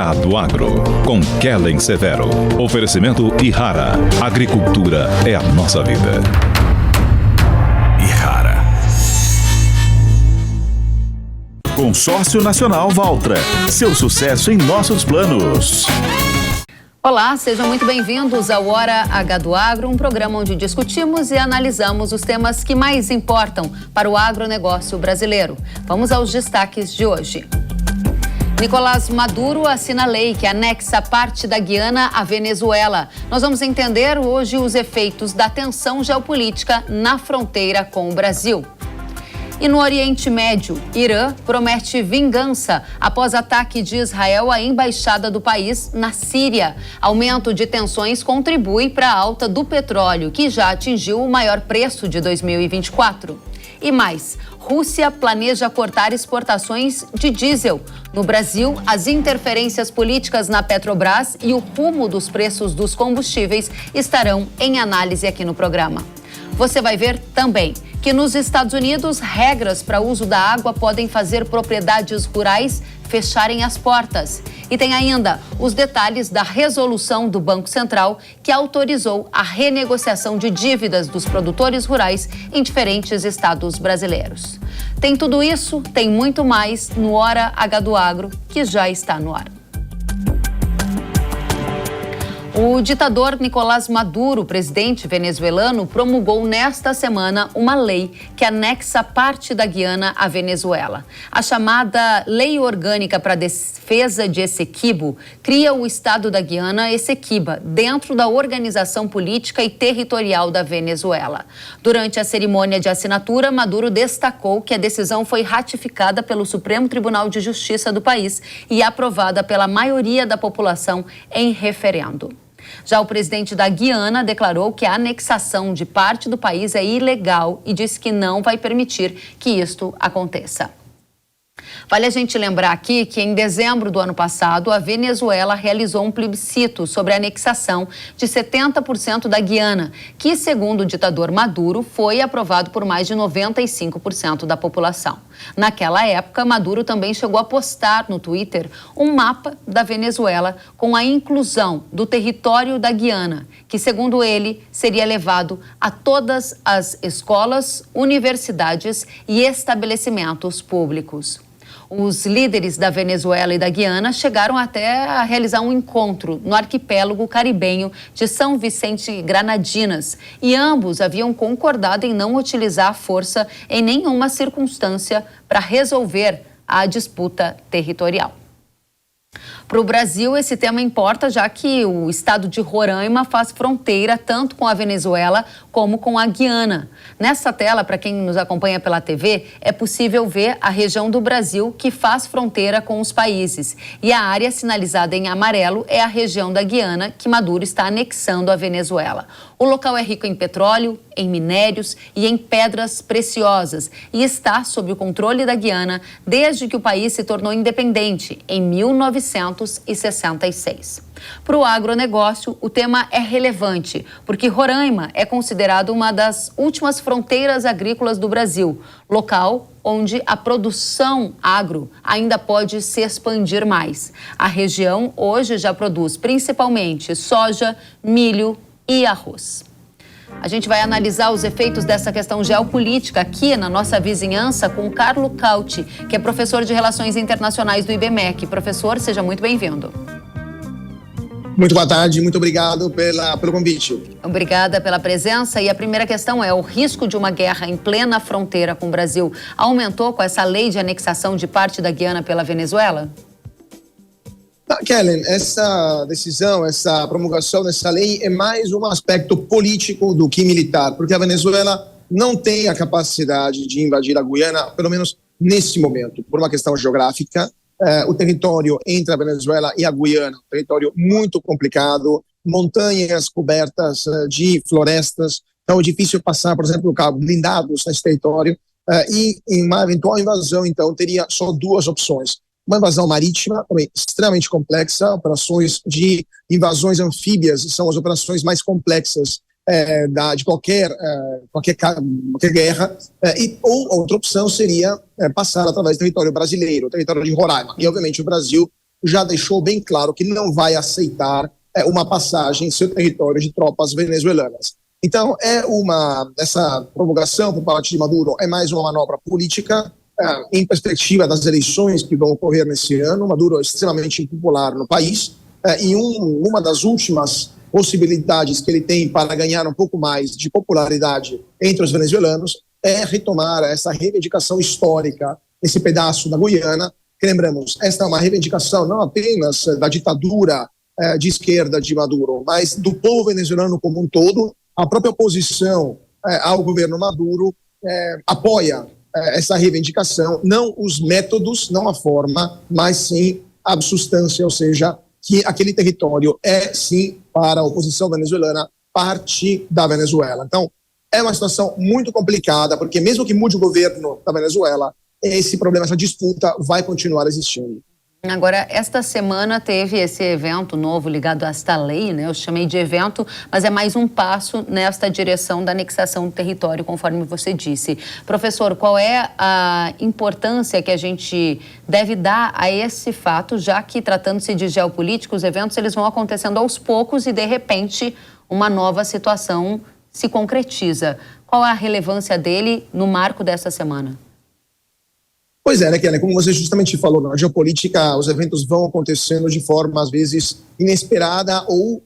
Gado Agro, com Kellen Severo. Oferecimento Ihara. Agricultura é a nossa vida. Ihara. Consórcio Nacional Valtra. Seu sucesso em nossos planos. Olá, sejam muito bem-vindos ao Hora H do Agro, um programa onde discutimos e analisamos os temas que mais importam para o agronegócio brasileiro. Vamos aos destaques de hoje. Nicolás Maduro assina lei que anexa parte da Guiana à Venezuela. Nós vamos entender hoje os efeitos da tensão geopolítica na fronteira com o Brasil. E no Oriente Médio, Irã promete vingança após ataque de Israel à embaixada do país na Síria. Aumento de tensões contribui para a alta do petróleo, que já atingiu o maior preço de 2024. E mais, Rússia planeja cortar exportações de diesel. No Brasil, as interferências políticas na Petrobras e o rumo dos preços dos combustíveis estarão em análise aqui no programa. Você vai ver também que nos Estados Unidos, regras para uso da água podem fazer propriedades rurais fecharem as portas. E tem ainda os detalhes da resolução do Banco Central que autorizou a renegociação de dívidas dos produtores rurais em diferentes estados brasileiros. Tem tudo isso, tem muito mais no Hora H do Agro, que já está no ar. O ditador Nicolás Maduro, presidente venezuelano, promulgou nesta semana uma lei que anexa parte da Guiana à Venezuela. A chamada Lei Orgânica para a Defesa de Essequibo cria o estado da Guiana Essequiba dentro da organização política e territorial da Venezuela. Durante a cerimônia de assinatura, Maduro destacou que a decisão foi ratificada pelo Supremo Tribunal de Justiça do país e aprovada pela maioria da população em referendo. Já o presidente da Guiana declarou que a anexação de parte do país é ilegal e disse que não vai permitir que isto aconteça. Vale a gente lembrar aqui que em dezembro do ano passado, a Venezuela realizou um plebiscito sobre a anexação de 70% da Guiana, que, segundo o ditador Maduro, foi aprovado por mais de 95% da população. Naquela época, Maduro também chegou a postar no Twitter um mapa da Venezuela com a inclusão do território da Guiana, que, segundo ele, seria levado a todas as escolas, universidades e estabelecimentos públicos. Os líderes da Venezuela e da Guiana chegaram até a realizar um encontro no arquipélago caribenho de São Vicente e Granadinas e ambos haviam concordado em não utilizar a força em nenhuma circunstância para resolver a disputa territorial. Para o Brasil, esse tema importa, já que o estado de Roraima faz fronteira tanto com a Venezuela como com a Guiana. Nessa tela, para quem nos acompanha pela TV, é possível ver a região do Brasil que faz fronteira com os países. E a área sinalizada em amarelo é a região da Guiana, que Maduro está anexando à Venezuela. O local é rico em petróleo, em minérios e em pedras preciosas e está sob o controle da Guiana desde que o país se tornou independente, em 1966. Para o agronegócio, o tema é relevante, porque Roraima é considerado uma das últimas fronteiras agrícolas do Brasil, local onde a produção agro ainda pode se expandir mais. A região hoje já produz principalmente soja, milho e arroz. A gente vai analisar os efeitos dessa questão geopolítica aqui na nossa vizinhança com o Carlo Cauti, que é professor de Relações Internacionais do IBMEC. Professor, seja muito bem-vindo. Muito boa tarde, muito obrigado pelo convite. Obrigada pela presença. E a primeira questão é: o risco de uma guerra em plena fronteira com o Brasil aumentou com essa lei de anexação de parte da Guiana pela Venezuela? Kellen, essa decisão, essa promulgação dessa lei é mais um aspecto político do que militar, porque a Venezuela não tem a capacidade de invadir a Guiana, pelo menos nesse momento, por uma questão geográfica. O território entre a Venezuela e a Guiana, um território muito complicado, montanhas cobertas de florestas, então é difícil passar, por exemplo, carros blindados nesse território, e em uma eventual invasão, então, teria só duas opções. Uma invasão marítima, também extremamente complexa, operações de invasões anfíbias são as operações mais complexas de qualquer guerra, ou outra opção seria passar através do território brasileiro, o território de Roraima. E, obviamente, o Brasil já deixou bem claro que não vai aceitar uma passagem em seu território de tropas venezuelanas. Então, essa provocação por parte de Maduro é mais uma manobra política em perspectiva das eleições que vão ocorrer nesse ano. Maduro é extremamente impopular no país e uma das últimas possibilidades que ele tem para ganhar um pouco mais de popularidade entre os venezuelanos é retomar essa reivindicação histórica nesse pedaço da Guiana, que lembramos, esta é uma reivindicação não apenas da ditadura de esquerda de Maduro, mas do povo venezuelano como um todo. A própria oposição ao governo Maduro apoia essa reivindicação, não os métodos, não a forma, mas sim a substância, ou seja, que aquele território é, sim, para a oposição venezuelana, parte da Venezuela. Então, é uma situação muito complicada, porque mesmo que mude o governo da Venezuela, esse problema, essa disputa vai continuar existindo. Agora, esta semana teve esse evento novo ligado a esta lei, né? Eu chamei de evento, mas é mais um passo nesta direção da anexação do território, conforme você disse. Professor, qual é a importância que a gente deve dar a esse fato, já que, tratando-se de geopolítica, os eventos eles vão acontecendo aos poucos e, de repente, uma nova situação se concretiza. Qual é a relevância dele no marco dessa semana? Pois é, né, Kelly? Como você justamente falou, na geopolítica os eventos vão acontecendo de forma, às vezes, inesperada ou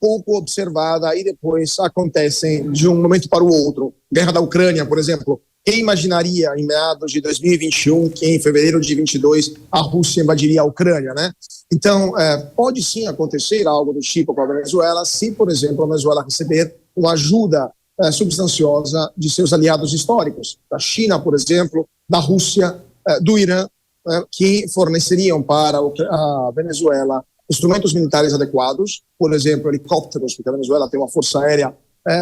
pouco observada e depois acontecem de um momento para o outro. Guerra da Ucrânia, por exemplo. Quem imaginaria, em meados de 2021, que em fevereiro de 2022 a Rússia invadiria a Ucrânia, né? Então, pode sim acontecer algo do tipo com a Venezuela, se, por exemplo, a Venezuela receber uma ajuda substanciosa de seus aliados históricos, da China, por exemplo, da Rússia, do Irã, que forneceriam para a Venezuela instrumentos militares adequados, por exemplo, helicópteros, porque a Venezuela tem uma força aérea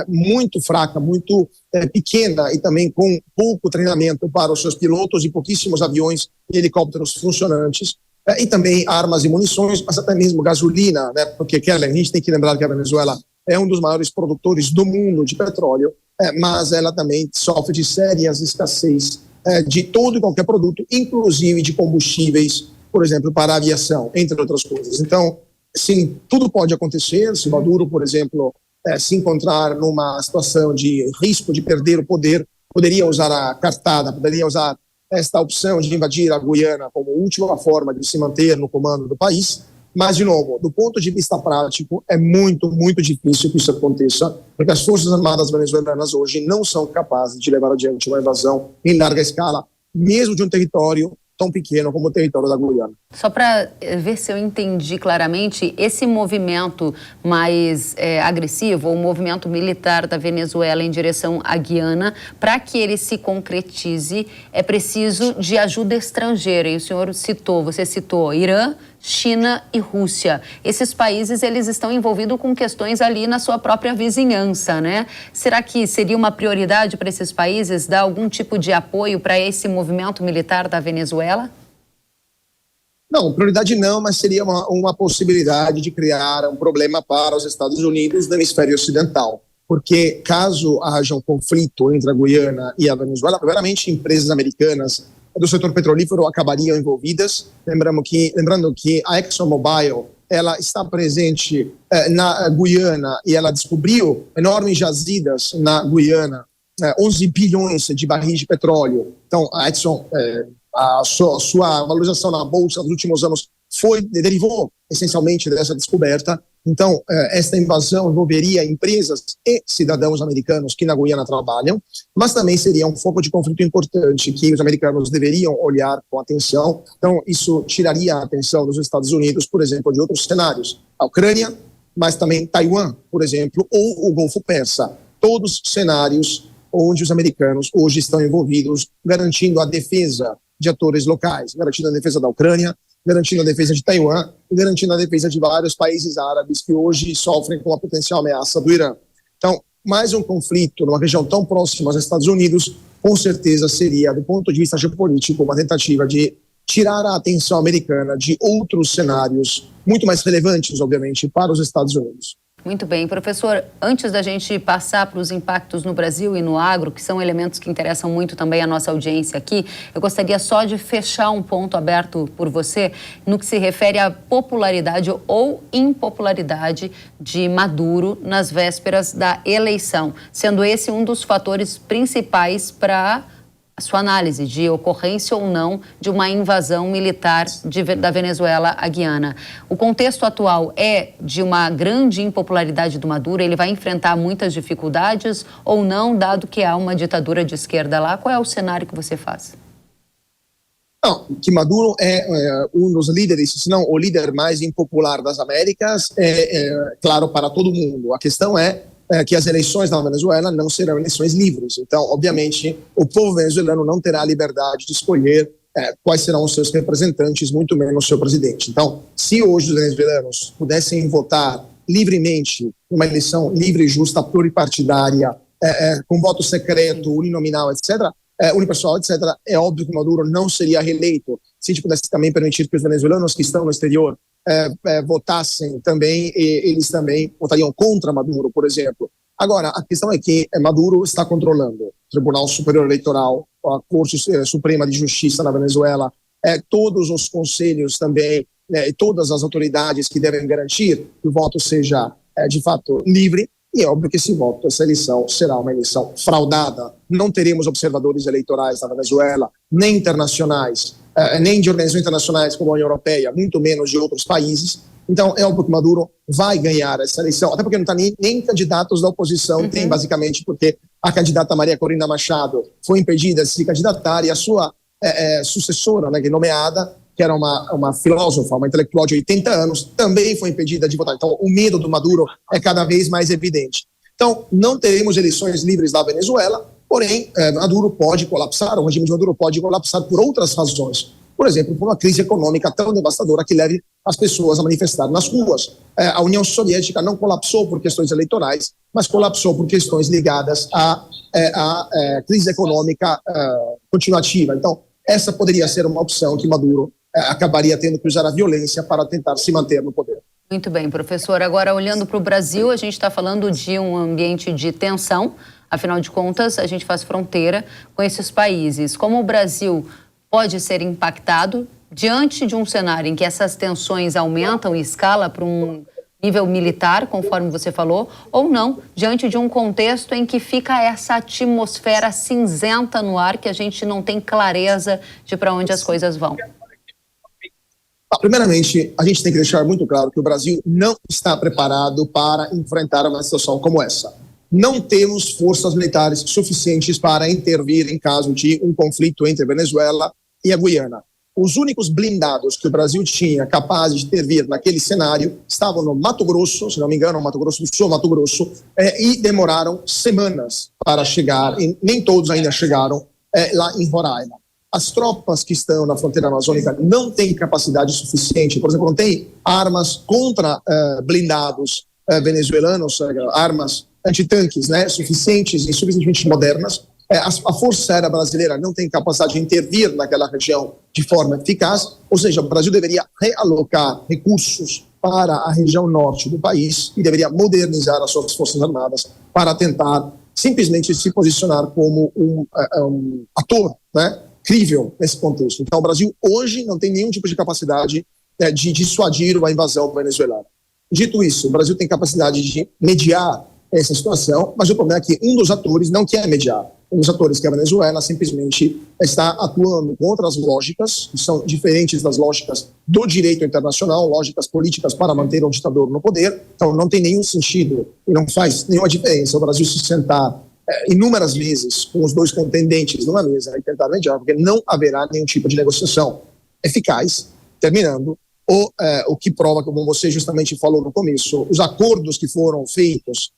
muito fraca, muito pequena e também com pouco treinamento para os seus pilotos e pouquíssimos aviões e helicópteros funcionantes, e também armas e munições, mas até mesmo gasolina, né? Porque, Kelly, a gente tem que lembrar que a Venezuela é um dos maiores produtores do mundo de petróleo, mas ela também sofre de sérias escassez de todo e qualquer produto, inclusive de combustíveis, por exemplo, para a aviação, entre outras coisas. Então, sim, tudo pode acontecer. Se Maduro, por exemplo, se encontrar numa situação de risco de perder o poder, poderia usar a cartada, poderia usar esta opção de invadir a Guiana como última forma de se manter no comando do país. Mas, de novo, do ponto de vista prático, é muito, muito difícil que isso aconteça, porque as Forças Armadas venezuelanas hoje não são capazes de levar adiante uma invasão em larga escala, mesmo de um território tão pequeno como o território da Guiana. Só para ver se eu entendi claramente, esse movimento mais agressivo, o movimento militar da Venezuela em direção à Guiana, para que ele se concretize, é preciso de ajuda estrangeira. E o senhor você citou Irã, China e Rússia. Esses países, eles estão envolvidos com questões ali na sua própria vizinhança, né? Será que seria uma prioridade para esses países dar algum tipo de apoio para esse movimento militar da Venezuela? Não, prioridade não, mas seria uma possibilidade de criar um problema para os Estados Unidos do hemisfério ocidental. Porque caso haja um conflito entre a Guiana e a Venezuela, primeiramente empresas americanas do setor petrolífero acabariam envolvidas. Lembrando que a ExxonMobil ela está presente na Guiana e ela descobriu enormes jazidas na Guiana, 11 bilhões de barris de petróleo. Então, a Exxon, a sua valorização na Bolsa nos últimos anos derivou essencialmente dessa descoberta. Então, esta invasão envolveria empresas e cidadãos americanos que na Guiana trabalham, mas também seria um foco de conflito importante que os americanos deveriam olhar com atenção. Então, isso tiraria a atenção dos Estados Unidos, por exemplo, de outros cenários. A Ucrânia, mas também Taiwan, por exemplo, ou o Golfo Persa. Todos cenários onde os americanos hoje estão envolvidos, garantindo a defesa de atores locais, garantindo a defesa da Ucrânia, garantindo a defesa de Taiwan e garantindo a defesa de vários países árabes que hoje sofrem com a potencial ameaça do Irã. Então, mais um conflito numa região tão próxima aos Estados Unidos, com certeza seria, do ponto de vista geopolítico, uma tentativa de tirar a atenção americana de outros cenários muito mais relevantes, obviamente, para os Estados Unidos. Muito bem. Professor, antes da gente passar para os impactos no Brasil e no agro, que são elementos que interessam muito também a nossa audiência aqui, eu gostaria só de fechar um ponto aberto por você no que se refere à popularidade ou impopularidade de Maduro nas vésperas da eleição, sendo esse um dos fatores principais para a sua análise de ocorrência ou não de uma invasão militar da Venezuela à Guiana. O contexto atual é de uma grande impopularidade do Maduro? Ele vai enfrentar muitas dificuldades ou não, dado que há uma ditadura de esquerda lá? Qual é o cenário que você faz? Não, que Maduro é um dos líderes, se não o líder mais impopular das Américas, claro para todo mundo. A questão é que as eleições na Venezuela não serão eleições livres. Então, obviamente, o povo venezuelano não terá a liberdade de escolher quais serão os seus representantes, muito menos o seu presidente. Então, se hoje os venezuelanos pudessem votar livremente uma eleição livre, justa, pluripartidária, com voto secreto, uninominal, etc., unipessoal, etc., é óbvio que Maduro não seria reeleito. Se a gente pudesse também permitir que os venezuelanos que estão no exterior votassem também, eles também votariam contra Maduro, por exemplo. Agora, a questão é que Maduro está controlando o Tribunal Superior Eleitoral, a Corte Suprema de Justiça na Venezuela, todos os conselhos também, todas as autoridades que devem garantir que o voto seja, de fato, livre. E é óbvio que essa eleição será uma eleição fraudada. Não teremos observadores eleitorais na Venezuela, nem internacionais, nem de organizações internacionais como a União Europeia, muito menos de outros países. Então, é óbvio que Maduro vai ganhar essa eleição, até porque não está nem candidatos da oposição, tem basicamente porque a candidata Maria Corina Machado foi impedida de se candidatar e a sua sucessora, né, nomeada, que era uma filósofa, uma intelectual de 80 anos, também foi impedida de votar. Então, o medo do Maduro é cada vez mais evidente. Então, não teremos eleições livres na Venezuela, porém, Maduro pode colapsar, o regime de Maduro pode colapsar por outras razões. Por exemplo, por uma crise econômica tão devastadora que leve as pessoas a manifestar nas ruas. A União Soviética não colapsou por questões eleitorais, mas colapsou por questões ligadas à crise econômica continuativa. Então, essa poderia ser uma opção que Maduro acabaria tendo que usar a violência para tentar se manter no poder. Muito bem, professor. Agora, olhando para o Brasil, a gente está falando de um ambiente de tensão. Afinal de contas, a gente faz fronteira com esses países. Como o Brasil pode ser impactado diante de um cenário em que essas tensões aumentam e escala para um nível militar, conforme você falou, ou não, diante de um contexto em que fica essa atmosfera cinzenta no ar, que a gente não tem clareza de para onde as coisas vão? Primeiramente, a gente tem que deixar muito claro que o Brasil não está preparado para enfrentar uma situação como essa. Não temos forças militares suficientes para intervir em caso de um conflito entre a Venezuela e a Guiana. Os únicos blindados que o Brasil tinha capazes de intervir naquele cenário estavam no Mato Grosso, se não me engano, no Mato Grosso do Sul, Mato Grosso, e demoraram semanas para chegar, e nem todos ainda chegaram lá em Roraima. As tropas que estão na fronteira amazônica não têm capacidade suficiente, por exemplo, não têm armas contra blindados venezuelanos, armas antitanques, né, suficientes e suficientemente modernas. A Força Aérea Brasileira não tem capacidade de intervir naquela região de forma eficaz, ou seja, o Brasil deveria realocar recursos para a região norte do país e deveria modernizar as suas Forças Armadas para tentar simplesmente se posicionar como um ator, né, crível nesse contexto. Então, o Brasil hoje não tem nenhum tipo de capacidade de dissuadir uma invasão venezuelana. Dito isso, o Brasil tem capacidade de mediar essa situação, mas o problema é que um dos atores não quer mediar. Um dos atores, que é a Venezuela, simplesmente está atuando com outras lógicas, que são diferentes das lógicas do direito internacional, lógicas políticas para manter o ditador no poder. Então, não tem nenhum sentido e não faz nenhuma diferença o Brasil se sentar inúmeras vezes com os dois contendentes numa mesa e tentar mediar, porque não haverá nenhum tipo de negociação eficaz, terminando, o que prova, como você justamente falou no começo, os acordos que foram feitos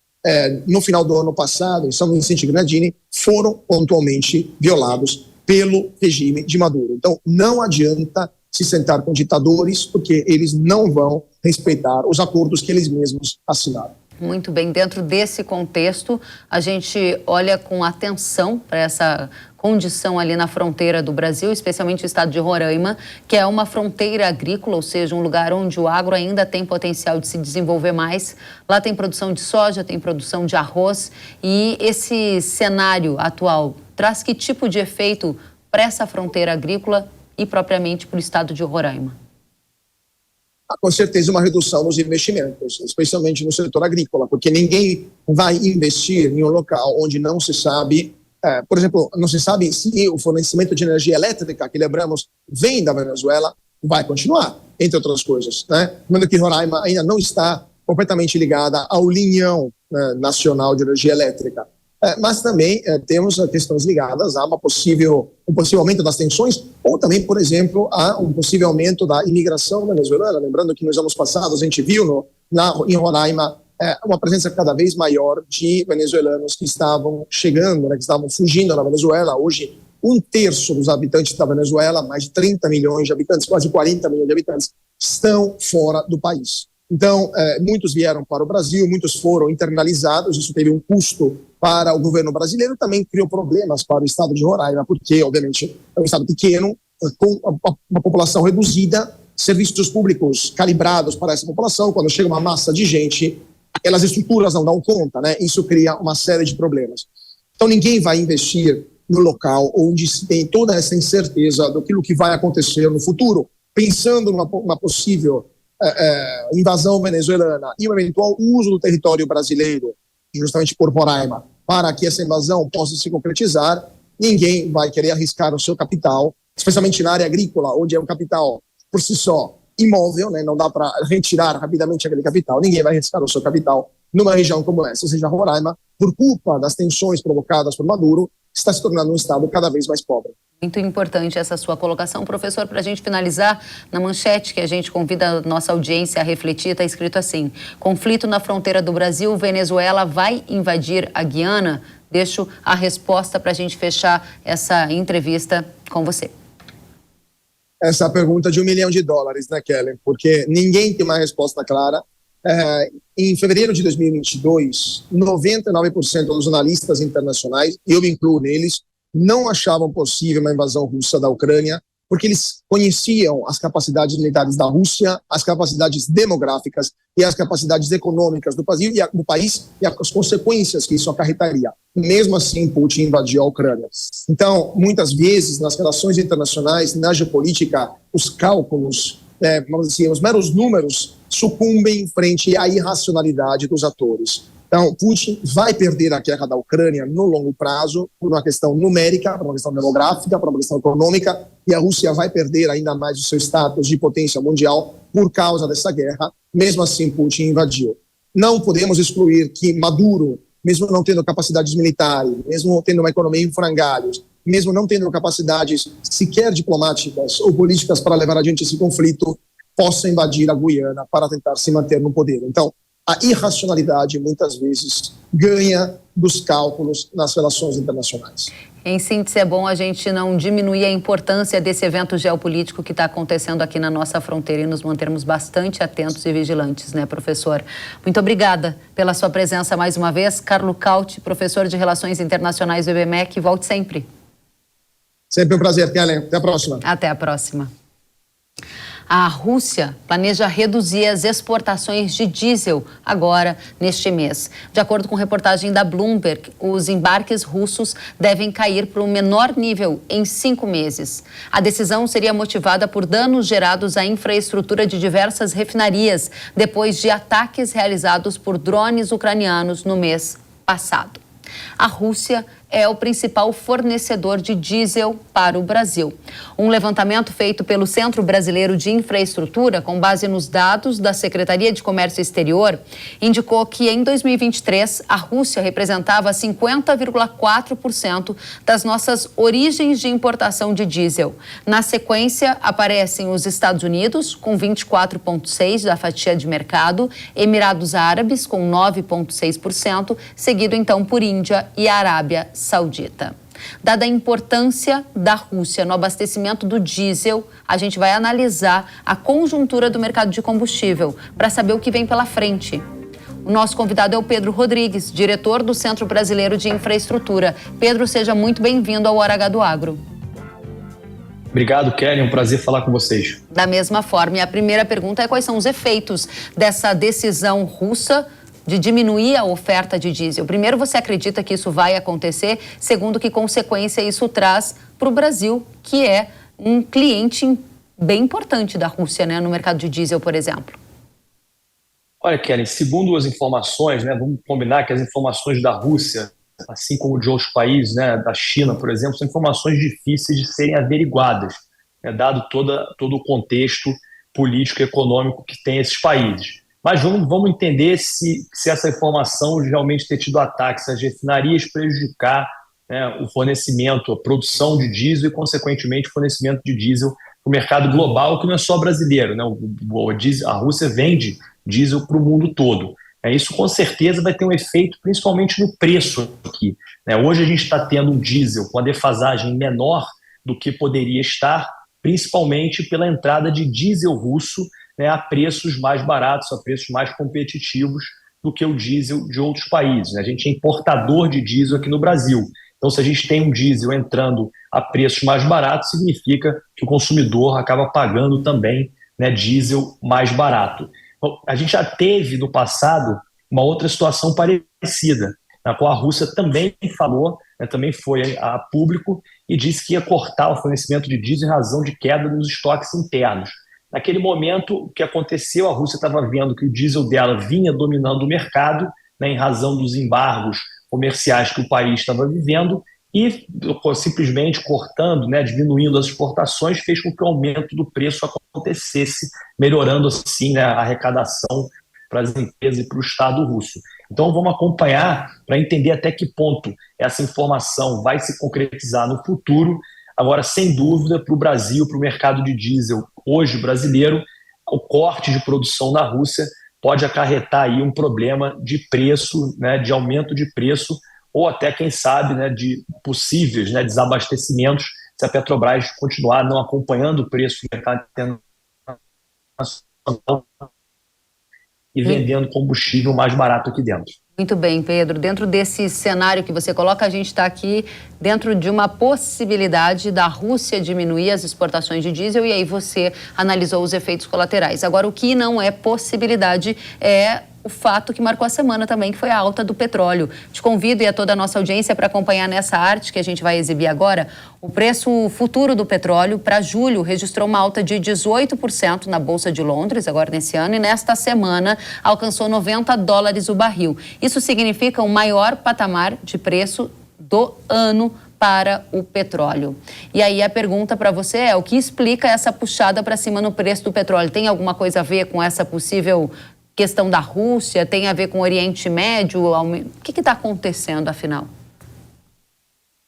no final do ano passado, em São Vicente e Grenadini, foram pontualmente violados pelo regime de Maduro. Então, não adianta se sentar com ditadores, porque eles não vão respeitar os acordos que eles mesmos assinaram. Muito bem, dentro desse contexto, a gente olha com atenção para essa condição ali na fronteira do Brasil, especialmente o estado de Roraima, que é uma fronteira agrícola, ou seja, um lugar onde o agro ainda tem potencial de se desenvolver mais. Lá tem produção de soja, tem produção de arroz, e esse cenário atual traz que tipo de efeito para essa fronteira agrícola e propriamente para o estado de Roraima? Com certeza uma redução nos investimentos, especialmente no setor agrícola, porque ninguém vai investir em um local onde não se sabe, por exemplo, não se sabe se o fornecimento de energia elétrica que lembramos vem da Venezuela, vai continuar, entre outras coisas, né? Lembrando que Roraima ainda não está completamente ligada ao linhão nacional de energia elétrica. Mas também temos questões ligadas a um possível aumento das tensões, ou também, por exemplo, a um possível aumento da imigração venezuelana. Lembrando que nos anos passados a gente viu em Roraima uma presença cada vez maior de venezuelanos que estavam chegando, que estavam fugindo da Venezuela. Hoje, 1/3 dos habitantes da Venezuela, mais de 30 milhões de habitantes, quase 40 milhões de habitantes, estão fora do país. Então, muitos vieram para o Brasil, muitos foram internalizados, isso teve um custo para o governo brasileiro, também criou problemas para o estado de Roraima, porque, obviamente, é um estado pequeno, com uma população reduzida, serviços públicos calibrados para essa população. Quando chega uma massa de gente, aquelas estruturas não dão conta, né? Isso cria uma série de problemas. Então, ninguém vai investir no local onde se tem toda essa incerteza daquilo que vai acontecer no futuro, pensando numa possível invasão venezuelana e um eventual uso do território brasileiro, justamente por Roraima, para que essa invasão possa se concretizar. Ninguém vai querer arriscar o seu capital, especialmente na área agrícola, onde é um capital por si só imóvel, né? Não dá para retirar rapidamente aquele capital. Ninguém vai arriscar o seu capital numa região como essa, ou seja, Roraima, por culpa das tensões provocadas por Maduro, está se tornando um estado cada vez mais pobre. Muito importante essa sua colocação. Professor, para a gente finalizar, na manchete que a gente convida a nossa audiência a refletir, está escrito assim: conflito na fronteira do Brasil, Venezuela vai invadir a Guiana? Deixo a resposta para a gente fechar essa entrevista com você. Essa é a pergunta de $1 milhão, né, Kelly? Porque ninguém tem uma resposta clara. Em fevereiro de 2022, 99% dos analistas internacionais, eu me incluo neles, não achavam possível uma invasão russa da Ucrânia, porque eles conheciam as capacidades militares da Rússia, as capacidades demográficas e as capacidades econômicas do país e as consequências que isso acarretaria. Mesmo assim, Putin invadiu a Ucrânia. Então, muitas vezes, nas relações internacionais, na geopolítica, os cálculos, vamos dizer, os meros números sucumbem frente à irracionalidade dos atores. Então, Putin vai perder a guerra da Ucrânia no longo prazo por uma questão numérica, por uma questão demográfica, por uma questão econômica, e a Rússia vai perder ainda mais o seu status de potência mundial por causa dessa guerra. Mesmo assim, Putin invadiu. Não podemos excluir que Maduro, mesmo não tendo capacidades militares, mesmo tendo uma economia em frangalhos, mesmo não tendo capacidades sequer diplomáticas ou políticas para levar adiante esse conflito, possa invadir a Guiana para tentar se manter no poder. Então, a irracionalidade, muitas vezes, ganha dos cálculos nas relações internacionais. Em síntese, é bom a gente não diminuir a importância desse evento geopolítico que está acontecendo aqui na nossa fronteira e nos mantermos bastante atentos e vigilantes, né, professor? Muito obrigada pela sua presença mais uma vez. Carlo Cauti, professor de Relações Internacionais do IBMEC. Volte sempre. Sempre um prazer, Kellen. Até a próxima. Até a próxima. A Rússia planeja reduzir as exportações de diesel agora, neste mês. De acordo com reportagem da Bloomberg, os embarques russos devem cair para um menor nível em 5 meses. A decisão seria motivada por danos gerados à infraestrutura de diversas refinarias, depois de ataques realizados por drones ucranianos no mês passado. A Rússia é o principal fornecedor de diesel para o Brasil. Um levantamento feito pelo Centro Brasileiro de Infraestrutura, com base nos dados da Secretaria de Comércio Exterior, indicou que em 2023 a Rússia representava 50,4% das nossas origens de importação de diesel. Na sequência, aparecem os Estados Unidos, com 24,6% da fatia de mercado, Emirados Árabes, com 9,6%, seguido então por Índia e Arábia Saudita. Dada a importância da Rússia no abastecimento do diesel, a gente vai analisar a conjuntura do mercado de combustível para saber o que vem pela frente. O nosso convidado é o Pedro Rodrigues, diretor do Centro Brasileiro de Infraestrutura. Pedro, seja muito bem-vindo ao Hora H do Agro. Obrigado, Kelly. É um prazer falar com vocês. Da mesma forma, e a primeira pergunta é quais são os efeitos dessa decisão russa de diminuir a oferta de diesel. Primeiro, você acredita que isso vai acontecer? Segundo, que consequência isso traz para o Brasil, que é um cliente bem importante da Rússia, né, no mercado de diesel, por exemplo? Olha, Kelly, segundo as informações, né, vamos combinar que as informações da Rússia, assim como de outros países, né, da China, por exemplo, são informações difíceis de serem averiguadas, né, dado todo o contexto político e econômico que tem esses países. Mas vamos entender se essa informação realmente ter tido ataque, se as refinarias prejudicar, né, o fornecimento, a produção de diesel e, consequentemente, o fornecimento de diesel para o mercado global, que não é só brasileiro, né? A Rússia vende diesel para o mundo todo. Isso com certeza vai ter um efeito principalmente no preço aqui, né? Hoje a gente está tendo um diesel com a defasagem menor do que poderia estar, principalmente pela entrada de diesel russo, né, a preços mais baratos, a preços mais competitivos do que o diesel de outros países, né? A gente é importador de diesel aqui no Brasil. Então, se a gente tem um diesel entrando a preços mais baratos, significa que o consumidor acaba pagando também, né, diesel mais barato. A gente já teve no passado uma outra situação parecida, na qual a Rússia também falou, né, também foi a público e disse que ia cortar o fornecimento de diesel em razão de queda nos estoques internos. Naquele momento, o que aconteceu? A Rússia estava vendo que o diesel dela vinha dominando o mercado, né, em razão dos embargos comerciais que o país estava vivendo, e simplesmente cortando, né, diminuindo as exportações, fez com que o aumento do preço acontecesse, melhorando assim, né, a arrecadação para as empresas e para o Estado russo. Então vamos acompanhar para entender até que ponto essa informação vai se concretizar no futuro. Agora, sem dúvida, para o Brasil, para o mercado de diesel hoje brasileiro, o corte de produção na Rússia pode acarretar aí um problema de preço, né, de aumento de preço, ou até, quem sabe, né, de possíveis, né, desabastecimentos, se a Petrobras continuar não acompanhando o preço do mercado internacional e vendendo combustível mais barato aqui dentro. Muito bem, Pedro. Dentro desse cenário que você coloca, a gente está aqui dentro de uma possibilidade da Rússia diminuir as exportações de diesel, e aí você analisou os efeitos colaterais. Agora, o que não é possibilidade é o fato que marcou a semana também, que foi a alta do petróleo. Te convido e a toda a nossa audiência para acompanhar nessa arte que a gente vai exibir agora. O preço futuro do petróleo para julho registrou uma alta de 18% na Bolsa de Londres, agora nesse ano, e nesta semana alcançou $90 o barril. Isso significa o maior patamar de preço do ano para o petróleo. E aí a pergunta para você é: o que explica essa puxada para cima no preço do petróleo? Tem alguma coisa a ver com essa possível questão da Rússia? Tem a ver com o Oriente Médio? O que está acontecendo, afinal?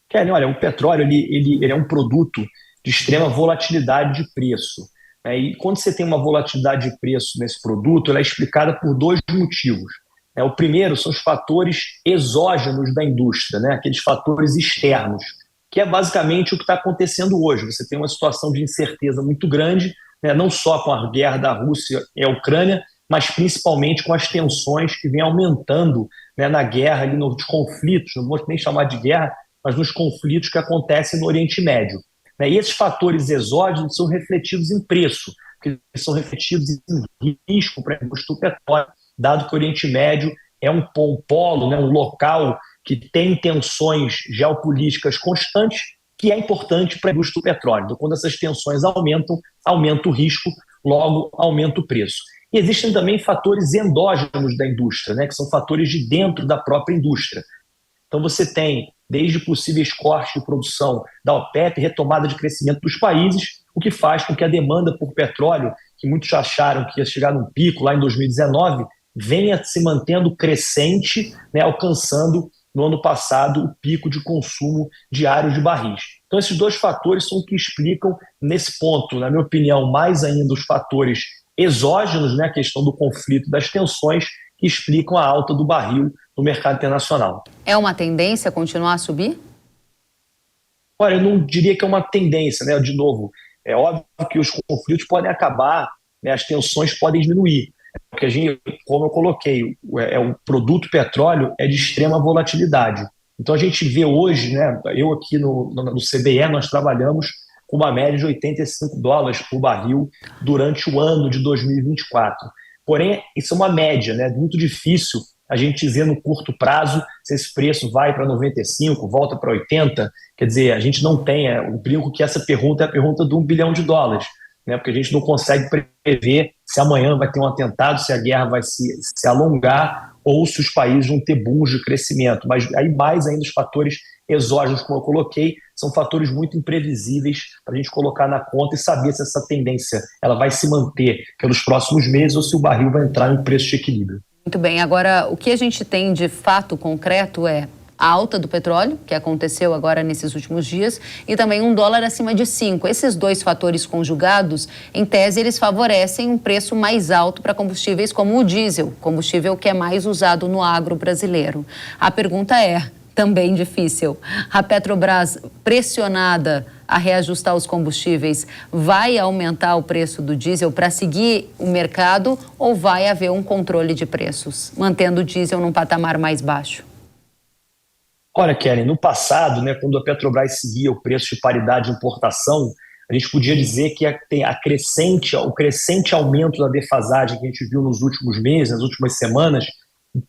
Kelly, olha, o petróleo ele é um produto de extrema volatilidade de preço, né? E quando você tem uma volatilidade de preço nesse produto, ela é explicada por dois motivos. O primeiro são os fatores exógenos da indústria, né? Aqueles fatores externos, que é basicamente o que está acontecendo hoje. Você tem uma situação de incerteza muito grande, né? Não só com a guerra da Rússia e a Ucrânia, mas principalmente com as tensões que vêm aumentando, né, na guerra, ali nos conflitos, não vou nem chamar de guerra, mas nos conflitos que acontecem no Oriente Médio, né? E esses fatores exógenos são refletidos em preço, porque são refletidos em risco para a indústria do petróleo, dado que o Oriente Médio é um polo, né, um local que tem tensões geopolíticas constantes, que é importante para a indústria do petróleo. Então, quando essas tensões aumentam, aumenta o risco, logo aumenta o preço. E existem também fatores endógenos da indústria, né, que são fatores de dentro da própria indústria. Então você tem desde possíveis cortes de produção da OPEP, retomada de crescimento dos países, o que faz com que a demanda por petróleo, que muitos acharam que ia chegar num pico lá em 2019, venha se mantendo crescente, né, alcançando no ano passado o pico de consumo diário de barris. Então esses dois fatores são o que explicam, nesse ponto, na minha opinião, mais ainda os fatores exógenos, né, a questão do conflito, das tensões, que explicam a alta do barril no mercado internacional. É uma tendência continuar a subir? Olha, eu não diria que é uma tendência, né? De novo, é óbvio que os conflitos podem acabar, né, as tensões podem diminuir, Porque a gente, como eu coloquei, o produto petróleo é de extrema volatilidade. Então a gente vê hoje, né, eu aqui no CBE, nós trabalhamos com uma média de $85 por barril durante o ano de 2024. Porém, isso é uma média, né? Muito difícil a gente dizer no curto prazo se esse preço vai para 95, volta para 80. Quer dizer, a gente não tem, eu brinco que essa pergunta é a pergunta de $1 bilhão, né? Porque a gente não consegue prever se amanhã vai ter um atentado, se a guerra vai se alongar ou se os países vão ter booms de crescimento. Mas aí mais ainda os fatores exógenos, como eu coloquei, são fatores muito imprevisíveis para a gente colocar na conta e saber se essa tendência ela vai se manter pelos próximos meses ou se o barril vai entrar em preço de equilíbrio. Muito bem, agora o que a gente tem de fato concreto é a alta do petróleo, que aconteceu agora nesses últimos dias, e também um dólar acima de 5. Esses dois fatores conjugados, em tese, eles favorecem um preço mais alto para combustíveis como o diesel, combustível que é mais usado no agro brasileiro. A pergunta é, também difícil, a Petrobras, pressionada a reajustar os combustíveis, vai aumentar o preço do diesel para seguir o mercado ou vai haver um controle de preços, mantendo o diesel num patamar mais baixo? Olha, Kellen, no passado, né, quando a Petrobras seguia o preço de paridade de importação, a gente podia dizer que o crescente aumento da defasagem que a gente viu nos últimos meses, nas últimas semanas,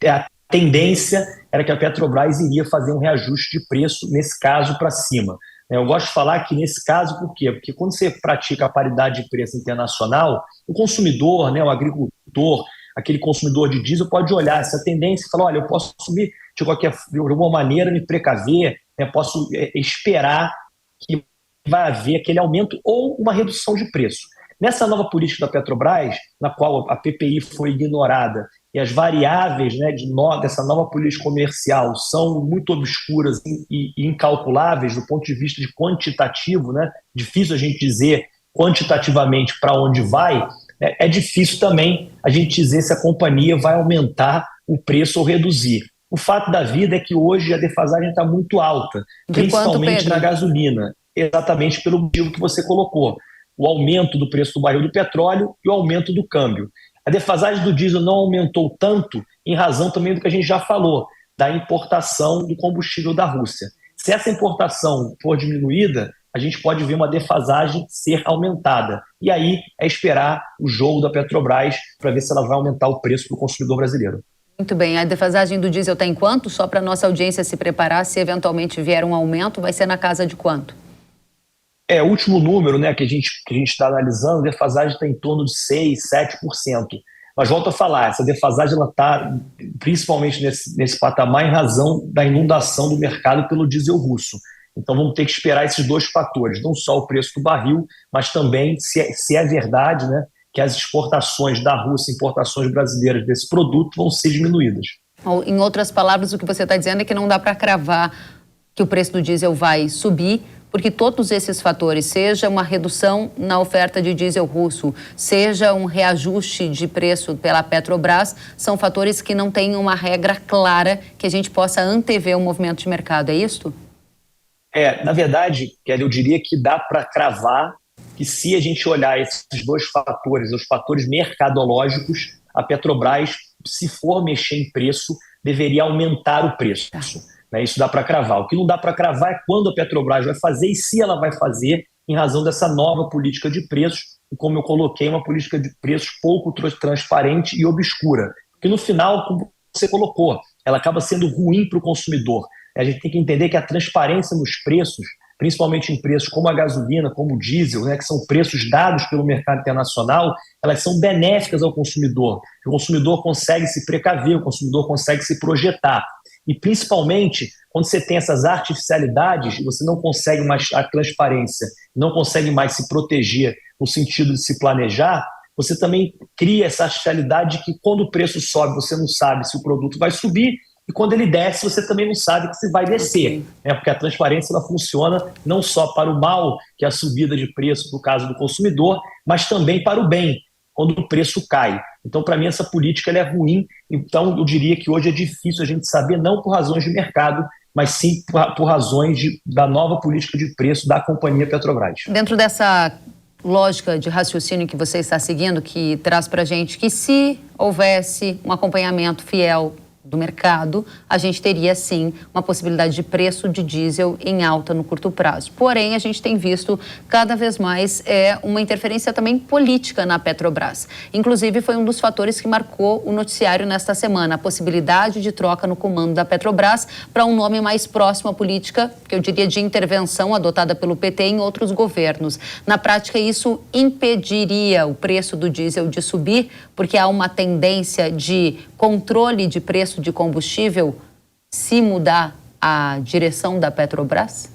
a tendência era que a Petrobras iria fazer um reajuste de preço, nesse caso, para cima. Eu gosto de falar que nesse caso, por quê? Porque quando você pratica a paridade de preço internacional, o consumidor, né, o agricultor, aquele consumidor de diesel pode olhar essa tendência e falar, olha, eu posso subir de alguma maneira, me precaver, né, posso esperar que vai haver aquele aumento ou uma redução de preço. Nessa nova política da Petrobras, na qual a PPI foi ignorada e as variáveis, né, dessa nova política comercial são muito obscuras e incalculáveis do ponto de vista de quantitativo, né, difícil a gente dizer quantitativamente para onde vai, é difícil também a gente dizer se a companhia vai aumentar o preço ou reduzir. O fato da vida é que hoje a defasagem está muito alta, principalmente na gasolina, exatamente pelo motivo que você colocou, o aumento do preço do barril do petróleo e o aumento do câmbio. A defasagem do diesel não aumentou tanto em razão também do que a gente já falou, da importação do combustível da Rússia. Se essa importação for diminuída, a gente pode ver uma defasagem ser aumentada. E aí é esperar o jogo da Petrobras para ver se ela vai aumentar o preço para o consumidor brasileiro. Muito bem, a defasagem do diesel está em quanto? Só para a nossa audiência se preparar, se eventualmente vier um aumento, vai ser na casa de quanto? O último número, né, que a gente está analisando, a defasagem está em torno de 6%, 7%. Mas volto a falar, essa defasagem está principalmente nesse patamar em razão da inundação do mercado pelo diesel russo. Então vamos ter que esperar esses dois fatores, não só o preço do barril, mas também se é verdade, né, que as exportações da Rússia, importações brasileiras desse produto vão ser diminuídas. Em outras palavras, o que você está dizendo é que não dá para cravar que o preço do diesel vai subir, porque todos esses fatores, seja uma redução na oferta de diesel russo, seja um reajuste de preço pela Petrobras, são fatores que não têm uma regra clara que a gente possa antever o movimento de mercado, é isto? Na verdade, Kelly, eu diria que dá para cravar que se a gente olhar esses dois fatores, os fatores mercadológicos, a Petrobras, se for mexer em preço, deveria aumentar o preço. Isso dá para cravar. O que não dá para cravar é quando a Petrobras vai fazer e se ela vai fazer em razão dessa nova política de preços, e como eu coloquei, uma política de preços pouco transparente e obscura. Porque no final, como você colocou, ela acaba sendo ruim para o consumidor. A gente tem que entender que a transparência nos preços, principalmente em preços como a gasolina, como o diesel, né, que são preços dados pelo mercado internacional, elas são benéficas ao consumidor. O consumidor consegue se precaver, o consumidor consegue se projetar. E principalmente, quando você tem essas artificialidades, você não consegue mais a transparência, não consegue mais se proteger no sentido de se planejar, você também cria essa artificialidade que quando o preço sobe, você não sabe se o produto vai subir, e quando ele desce, você também não sabe se vai descer, né? Porque a transparência ela funciona não só para o mal, que é a subida de preço no caso do consumidor, mas também para o bem, quando o preço cai. Então, para mim, essa política ela é ruim. Então, eu diria que hoje é difícil a gente saber, não por razões de mercado, mas sim por razões da nova política de preço da companhia Petrobras. Dentro dessa lógica de raciocínio que você está seguindo, que traz para a gente que se houvesse um acompanhamento fiel do mercado, a gente teria sim uma possibilidade de preço de diesel em alta no curto prazo. Porém, a gente tem visto cada vez mais uma interferência também política na Petrobras. Inclusive, foi um dos fatores que marcou o noticiário nesta semana, a possibilidade de troca no comando da Petrobras para um nome mais próximo à política, que eu diria de intervenção adotada pelo PT em outros governos. Na prática, isso impediria o preço do diesel de subir, porque há uma tendência de controle de preço de combustível se mudar a direção da Petrobras?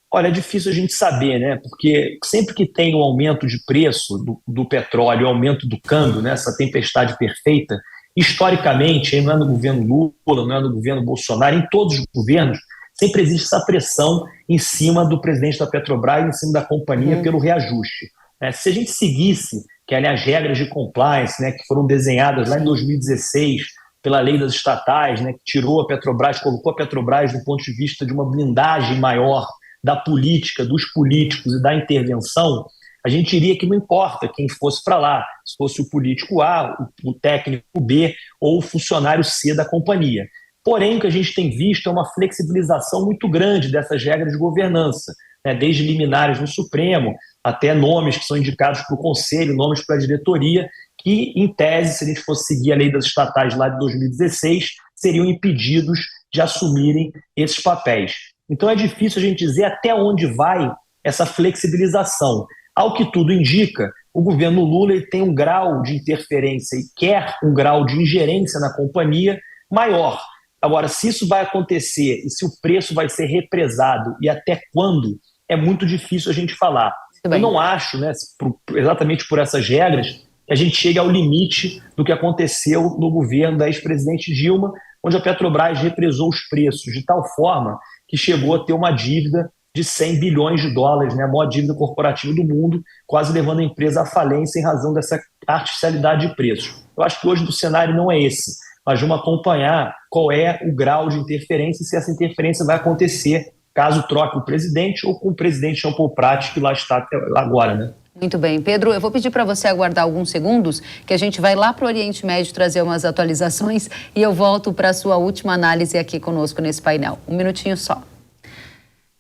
Olha, é difícil a gente saber, né? Porque sempre que tem um aumento de preço do petróleo, aumento do câmbio, né? Essa tempestade perfeita, historicamente, não é no governo Lula, não é no governo Bolsonaro, em todos os governos, sempre existe essa pressão em cima do presidente da Petrobras, em cima da companhia, pelo reajuste. Se a gente seguisse as regras de compliance, né, que foram desenhadas lá em 2016 pela lei das estatais, né, que tirou a Petrobras, colocou a Petrobras do ponto de vista de uma blindagem maior da política, dos políticos e da intervenção, a gente diria que não importa quem fosse para lá, se fosse o político A, o técnico B ou o funcionário C da companhia. Porém, o que a gente tem visto é uma flexibilização muito grande dessas regras de governança, né, desde liminares no Supremo até nomes que são indicados para o Conselho, nomes para a diretoria, que, em tese, se a gente fosse seguir a lei das estatais lá de 2016, seriam impedidos de assumirem esses papéis. Então é difícil a gente dizer até onde vai essa flexibilização. Ao que tudo indica, o governo Lula ele tem um grau de interferência e quer um grau de ingerência na companhia maior. Agora, se isso vai acontecer e se o preço vai ser represado e até quando, é muito difícil a gente falar. Eu não acho, né, exatamente por essas regras, que a gente chegue ao limite do que aconteceu no governo da ex-presidente Dilma, onde a Petrobras represou os preços de tal forma que chegou a ter uma dívida de 100 bilhões de dólares, né, a maior dívida corporativa do mundo, quase levando a empresa à falência em razão dessa artificialidade de preços. Eu acho que hoje o cenário não é esse, mas vamos acompanhar qual é o grau de interferência e se essa interferência vai acontecer caso troque o presidente ou com o presidente Jean Paul Prat, que lá está até agora, né? Muito bem. Pedro, eu vou pedir para você aguardar alguns segundos, que a gente vai lá para o Oriente Médio trazer umas atualizações e eu volto para a sua última análise aqui conosco nesse painel. Um minutinho só.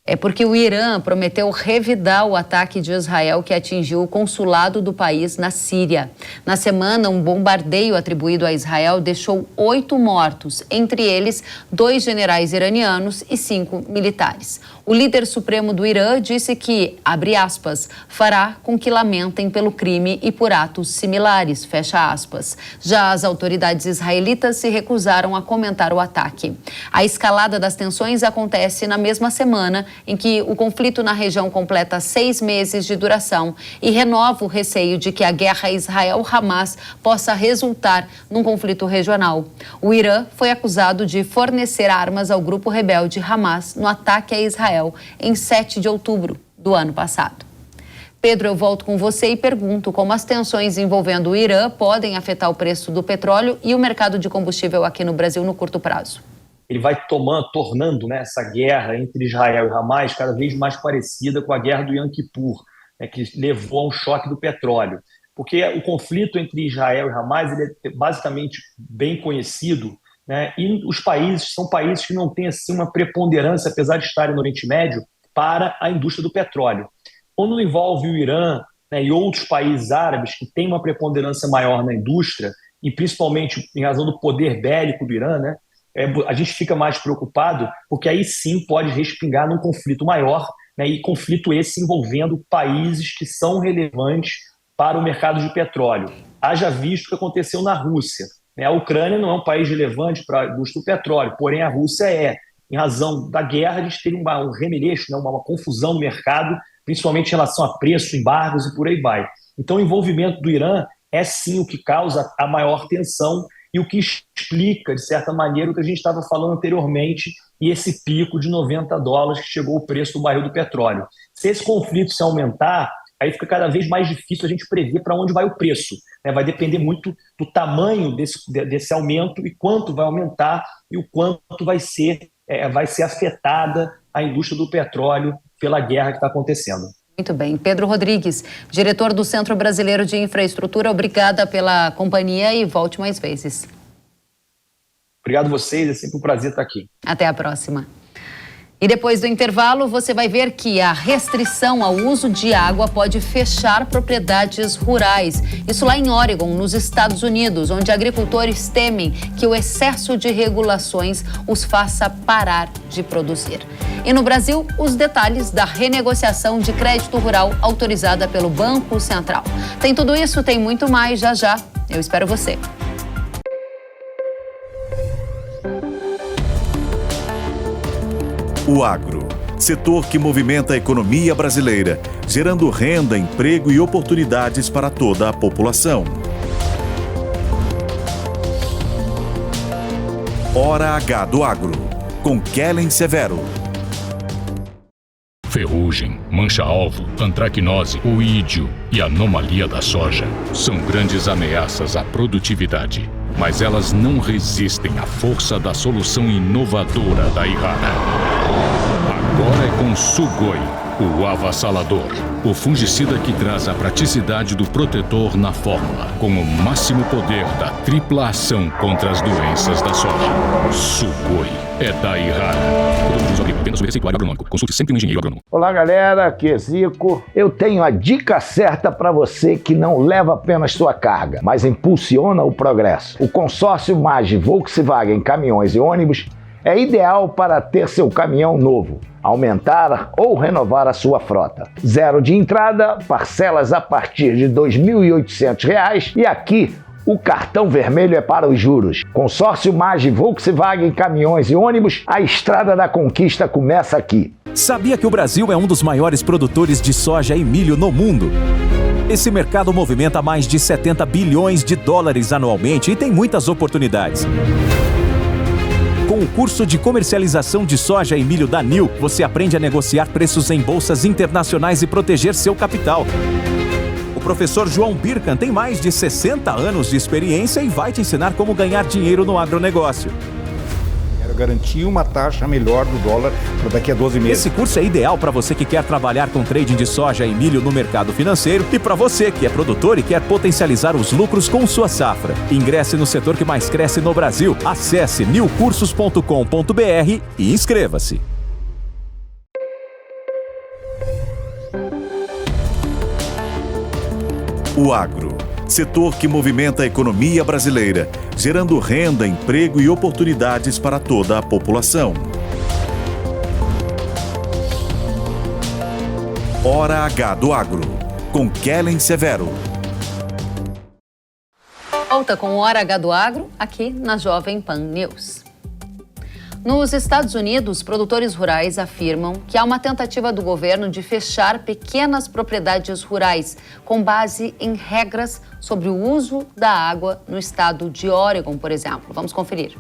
É porque o Irã prometeu revidar o ataque de Israel que atingiu o consulado do país na Síria. Na semana, um bombardeio atribuído a Israel deixou 8 mortos, entre eles 2 generais iranianos e 5 militares. O líder supremo do Irã disse que, abre aspas, fará com que lamentem pelo crime e por atos similares, fecha aspas. Já as autoridades israelitas se recusaram a comentar o ataque. A escalada das tensões acontece na mesma semana em que o conflito na região completa 6 meses de duração e renova o receio de que a guerra Israel-Hamas possa resultar num conflito regional. O Irã foi acusado de fornecer armas ao grupo rebelde Hamas no ataque a Israel em 7 de outubro do ano passado. Pedro, eu volto com você e pergunto como as tensões envolvendo o Irã podem afetar o preço do petróleo e o mercado de combustível aqui no Brasil no curto prazo. Ele vai tornando, né, essa guerra entre Israel e Hamas cada vez mais parecida com a guerra do Yom Kippur, né, que levou a um choque do petróleo. Porque o conflito entre Israel e Hamas ele é basicamente bem conhecido, né, e os países são países que não têm assim, uma preponderância, apesar de estarem no Oriente Médio, para a indústria do petróleo. Quando envolve o Irã, né, e outros países árabes que têm uma preponderância maior na indústria, e principalmente em razão do poder bélico do Irã, né, a gente fica mais preocupado, porque aí sim pode respingar num conflito maior, né, e conflito esse envolvendo países que são relevantes para o mercado de petróleo. Haja visto o que aconteceu na Rússia. Né, a Ucrânia não é um país relevante para a indústria do petróleo, porém a Rússia é. Em razão da guerra, a gente teve um remeleixo, né, uma confusão no mercado, principalmente em relação a preço, embargos e por aí vai. Então o envolvimento do Irã é sim o que causa a maior tensão e o que explica, de certa maneira, o que a gente estava falando anteriormente e esse pico de 90 dólares que chegou o preço do barril do petróleo. Se esse conflito se aumentar, aí fica cada vez mais difícil a gente prever para onde vai o preço. Né? Vai depender muito do tamanho desse aumento e quanto vai aumentar e o quanto vai ser afetada a indústria do petróleo pela guerra que está acontecendo. Muito bem. Pedro Rodrigues, diretor do Centro Brasileiro de Infraestrutura, obrigada pela companhia e volte mais vezes. Obrigado a vocês, é sempre um prazer estar aqui. Até a próxima. E depois do intervalo, você vai ver que a restrição ao uso de água pode fechar propriedades rurais. Isso lá em Oregon, nos Estados Unidos, onde agricultores temem que o excesso de regulações os faça parar de produzir. E no Brasil, os detalhes da renegociação de crédito rural autorizada pelo Banco Central. Tem tudo isso, tem muito mais já já. Eu espero você. O agro, setor que movimenta a economia brasileira, gerando renda, emprego e oportunidades para toda a população. Hora H do Agro, com Kellen Severo. Ferrugem, mancha-alvo, antracnose, oídio e anomalia da soja são grandes ameaças à produtividade, mas elas não resistem à força da solução inovadora da Irrara. Agora é com Sugoi, o avassalador, o fungicida que traz a praticidade do protetor na fórmula, com o máximo poder da tripla ação contra as doenças da soja. Sugoi é da Irrara. Apenas o receituário agronômico. Consulte sempre um engenheiro agronômico. Olá, galera, aqui é Zico. Eu tenho a dica certa para você que não leva apenas sua carga, mas impulsiona o progresso. O consórcio MAGE Volkswagen Caminhões e Ônibus é ideal para ter seu caminhão novo, aumentar ou renovar a sua frota. Zero de entrada, parcelas a partir de R$ 2.800 e aqui o cartão vermelho é para os juros. Consórcio MAGE Volkswagen Caminhões e Ônibus, a estrada da conquista começa aqui. Sabia que o Brasil é um dos maiores produtores de soja e milho no mundo? Esse mercado movimenta mais de 70 bilhões de dólares anualmente e tem muitas oportunidades. Com o curso de comercialização de soja e milho da NIL, você aprende a negociar preços em bolsas internacionais e proteger seu capital. O professor João Birkan tem mais de 60 anos de experiência e vai te ensinar como ganhar dinheiro no agronegócio. Quero garantir uma taxa melhor do dólar para daqui a 12 meses. Esse curso é ideal para você que quer trabalhar com trading de soja e milho no mercado financeiro e para você que é produtor e quer potencializar os lucros com sua safra. Ingresse no setor que mais cresce no Brasil. Acesse nilcursos.com.br e inscreva-se. O agro, setor que movimenta a economia brasileira, gerando renda, emprego e oportunidades para toda a população. Hora H do Agro, com Kellen Severo. Volta com Hora H do Agro, aqui na Jovem Pan News. Nos Estados Unidos, produtores rurais afirmam que há uma tentativa do governo de fechar pequenas propriedades rurais com base em regras sobre o uso da água no estado de Oregon, por exemplo. Vamos conferir.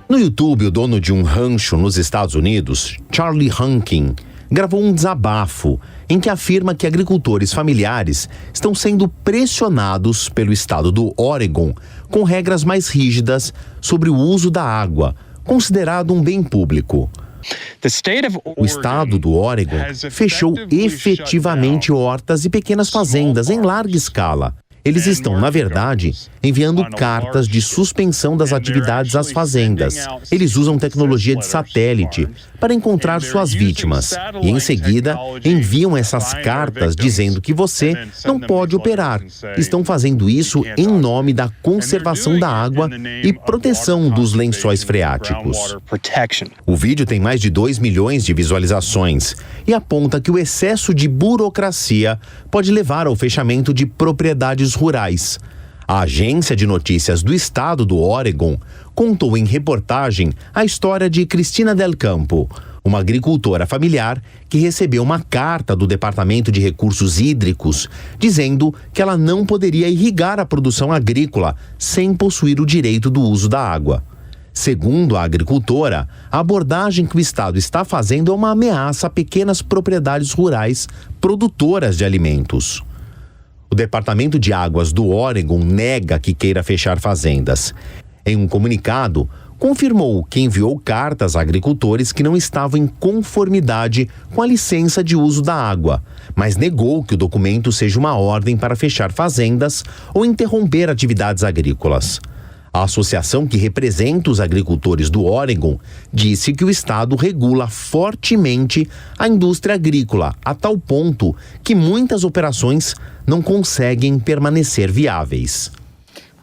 No YouTube, o dono de um rancho nos Estados Unidos, Charlie Hunkin, gravou um desabafo em que afirma que agricultores familiares estão sendo pressionados pelo estado do Oregon com regras mais rígidas sobre o uso da água, considerado um bem público. O estado do Oregon fechou efetivamente hortas e pequenas fazendas em larga escala. Eles estão, na verdade, enviando cartas de suspensão das atividades às fazendas. Eles usam tecnologia de satélite para encontrar suas vítimas e, em seguida, enviam essas cartas dizendo que você não pode operar. Estão fazendo isso em nome da conservação da água e proteção dos lençóis freáticos. O vídeo tem mais de 2 milhões de visualizações e aponta que o excesso de burocracia pode levar ao fechamento de propriedades rurais. A agência de notícias do estado do Oregon contou em reportagem a história de Cristina Del Campo, uma agricultora familiar que recebeu uma carta do Departamento de Recursos Hídricos dizendo que ela não poderia irrigar a produção agrícola sem possuir o direito do uso da água. Segundo a agricultora, a abordagem que o estado está fazendo é uma ameaça a pequenas propriedades rurais produtoras de alimentos. O Departamento de Águas do Oregon nega que queira fechar fazendas. Em um comunicado, confirmou que enviou cartas a agricultores que não estavam em conformidade com a licença de uso da água, mas negou que o documento seja uma ordem para fechar fazendas ou interromper atividades agrícolas. A associação que representa os agricultores do Oregon disse que o estado regula fortemente a indústria agrícola, a tal ponto que muitas operações não conseguem permanecer viáveis.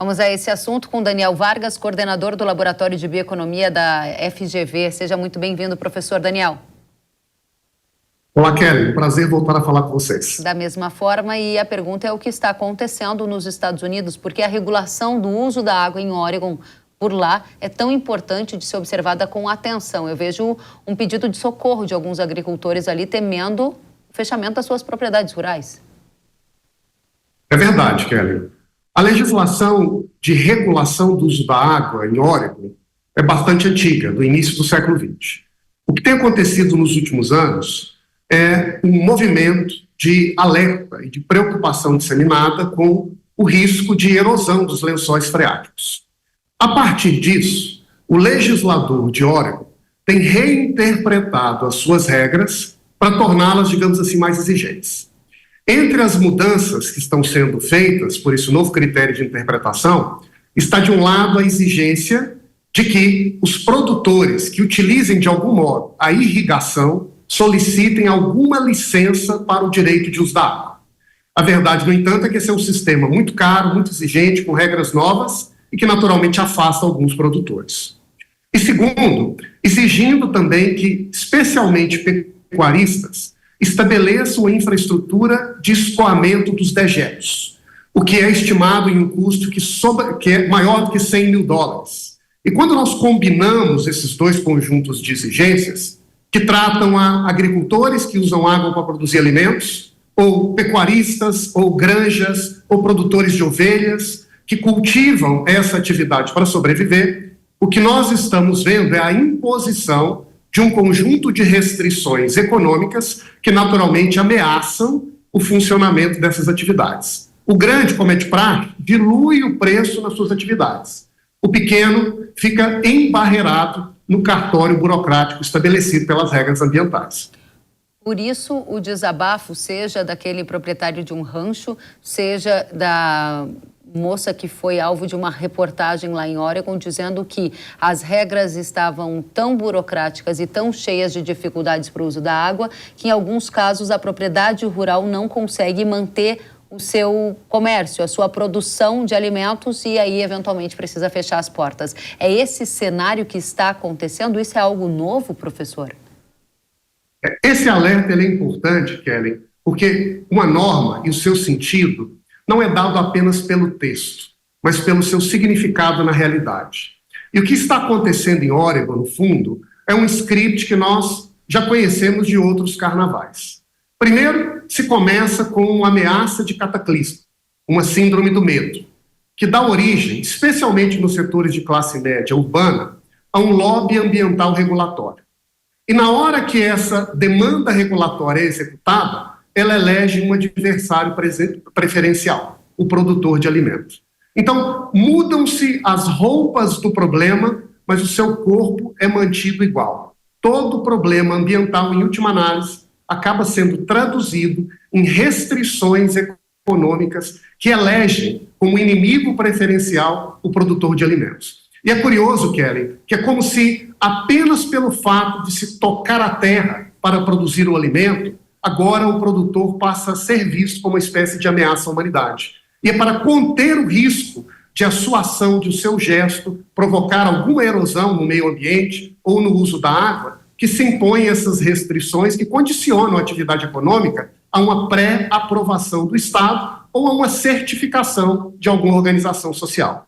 Vamos a esse assunto com Daniel Vargas, coordenador do Laboratório de Bioeconomia da FGV. Seja muito bem-vindo, professor Daniel. Olá, Kelly. Prazer voltar a falar com vocês. Da mesma forma, e a pergunta é o que está acontecendo nos Estados Unidos, porque a regulação do uso da água em Oregon, por lá, é tão importante de ser observada com atenção. Eu vejo um pedido de socorro de alguns agricultores ali temendo o fechamento das suas propriedades rurais. É verdade, Kelly. A legislação de regulação do uso da água em Oregon é bastante antiga, do início do século XX. O que tem acontecido nos últimos anos é um movimento de alerta e de preocupação disseminada com o risco de erosão dos lençóis freáticos. A partir disso, o legislador de Oregon tem reinterpretado as suas regras para torná-las, digamos assim, mais exigentes. Entre as mudanças que estão sendo feitas por esse novo critério de interpretação, está de um lado a exigência de que os produtores que utilizem de algum modo a irrigação solicitem alguma licença para o direito de uso da água. A verdade, no entanto, é que esse é um sistema muito caro, muito exigente, com regras novas e que naturalmente afasta alguns produtores. E segundo, exigindo também que, especialmente pecuaristas, estabeleçam a infraestrutura de escoamento dos dejetos, o que é estimado em um custo que é maior do que $100 mil. E quando nós combinamos esses dois conjuntos de exigências, que tratam a agricultores que usam água para produzir alimentos, ou pecuaristas, ou granjas, ou produtores de ovelhas, que cultivam essa atividade para sobreviver, o que nós estamos vendo é a imposição de um conjunto de restrições econômicas que naturalmente ameaçam o funcionamento dessas atividades. O grande, como é de praxe, dilui o preço nas suas atividades. O pequeno fica embarreirado no cartório burocrático estabelecido pelas regras ambientais. Por isso, o desabafo, seja daquele proprietário de um rancho, seja da moça que foi alvo de uma reportagem lá em Oregon, dizendo que as regras estavam tão burocráticas e tão cheias de dificuldades para o uso da água, que em alguns casos a propriedade rural não consegue manter o seu comércio, a sua produção de alimentos e aí eventualmente precisa fechar as portas. É esse cenário que está acontecendo? Isso é algo novo, professor? Esse alerta ele é importante, Kelly, porque uma norma e o seu sentido não é dado apenas pelo texto, mas pelo seu significado na realidade. E o que está acontecendo em Oregon, no fundo, é um script que nós já conhecemos de outros carnavais. Primeiro, se começa com uma ameaça de cataclismo, uma síndrome do medo, que dá origem, especialmente nos setores de classe média urbana, a um lobby ambiental regulatório. E na hora que essa demanda regulatória é executada, ela elege um adversário preferencial, o produtor de alimentos. Então, mudam-se as roupas do problema, mas o seu corpo é mantido igual. Todo problema ambiental, em última análise, acaba sendo traduzido em restrições econômicas que elegem como inimigo preferencial o produtor de alimentos. E é curioso, Kelly, que é como se apenas pelo fato de se tocar a terra para produzir o alimento, agora o produtor passa a ser visto como uma espécie de ameaça à humanidade. E é para conter o risco de a sua ação, de o seu gesto, provocar alguma erosão no meio ambiente ou no uso da água, que se impõem essas restrições que condicionam a atividade econômica a uma pré-aprovação do Estado ou a uma certificação de alguma organização social.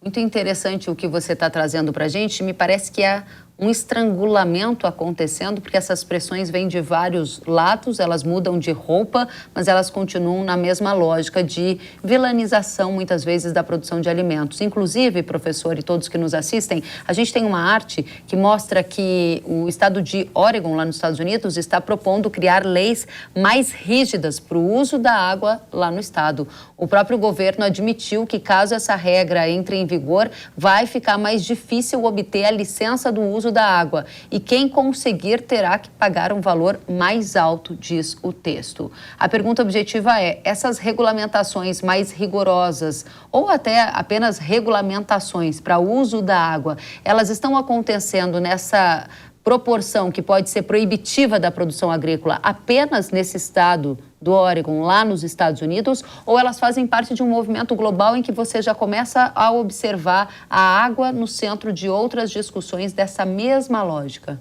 Muito interessante o que você está trazendo para a gente. Me parece que é um estrangulamento acontecendo, porque essas pressões vêm de vários lados, elas mudam de roupa, mas elas continuam na mesma lógica de vilanização, muitas vezes, da produção de alimentos. Inclusive, professor e todos que nos assistem, a gente tem uma arte que mostra que o estado de Oregon, lá nos Estados Unidos, está propondo criar leis mais rígidas para o uso da água lá no estado. O próprio governo admitiu que, caso essa regra entre em vigor, vai ficar mais difícil obter a licença do uso da água. E quem conseguir terá que pagar um valor mais alto, diz o texto. A pergunta objetiva é: essas regulamentações mais rigorosas, ou até apenas regulamentações para o uso da água, elas estão acontecendo nessa proporção que pode ser proibitiva da produção agrícola apenas nesse estado do Oregon, lá nos Estados Unidos, ou elas fazem parte de um movimento global em que você já começa a observar a água no centro de outras discussões dessa mesma lógica?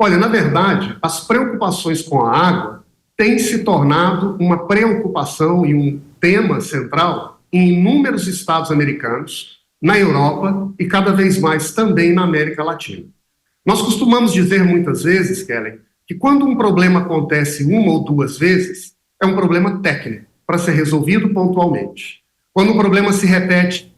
Olha, na verdade, as preocupações com a água têm se tornado uma preocupação e um tema central em inúmeros estados americanos, na Europa e cada vez mais também na América Latina. Nós costumamos dizer muitas vezes, Kellen, que quando um problema acontece uma ou duas vezes, é um problema técnico, para ser resolvido pontualmente. Quando um problema se repete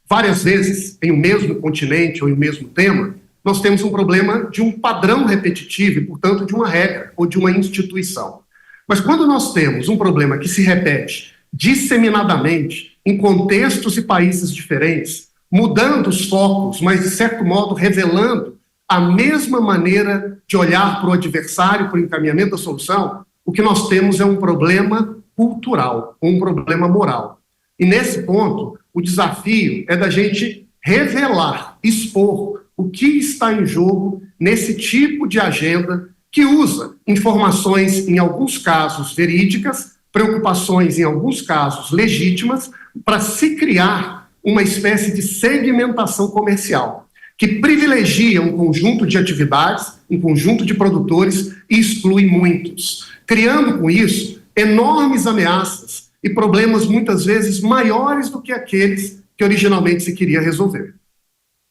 várias vezes em um mesmo continente ou em um mesmo tema, nós temos um problema de um padrão repetitivo e, portanto, de uma regra ou de uma instituição. Mas quando nós temos um problema que se repete disseminadamente em contextos e países diferentes, mudando os focos, mas, de certo modo, revelando a mesma maneira de olhar para o adversário, para o encaminhamento da solução, o que nós temos é um problema cultural, um problema moral. E nesse ponto, o desafio é da gente revelar, expor o que está em jogo nesse tipo de agenda que usa informações, em alguns casos, verídicas, preocupações, em alguns casos, legítimas, para se criar uma espécie de segmentação comercial, que privilegia um conjunto de atividades, um conjunto de produtores e exclui muitos, criando com isso enormes ameaças e problemas muitas vezes maiores do que aqueles que originalmente se queria resolver.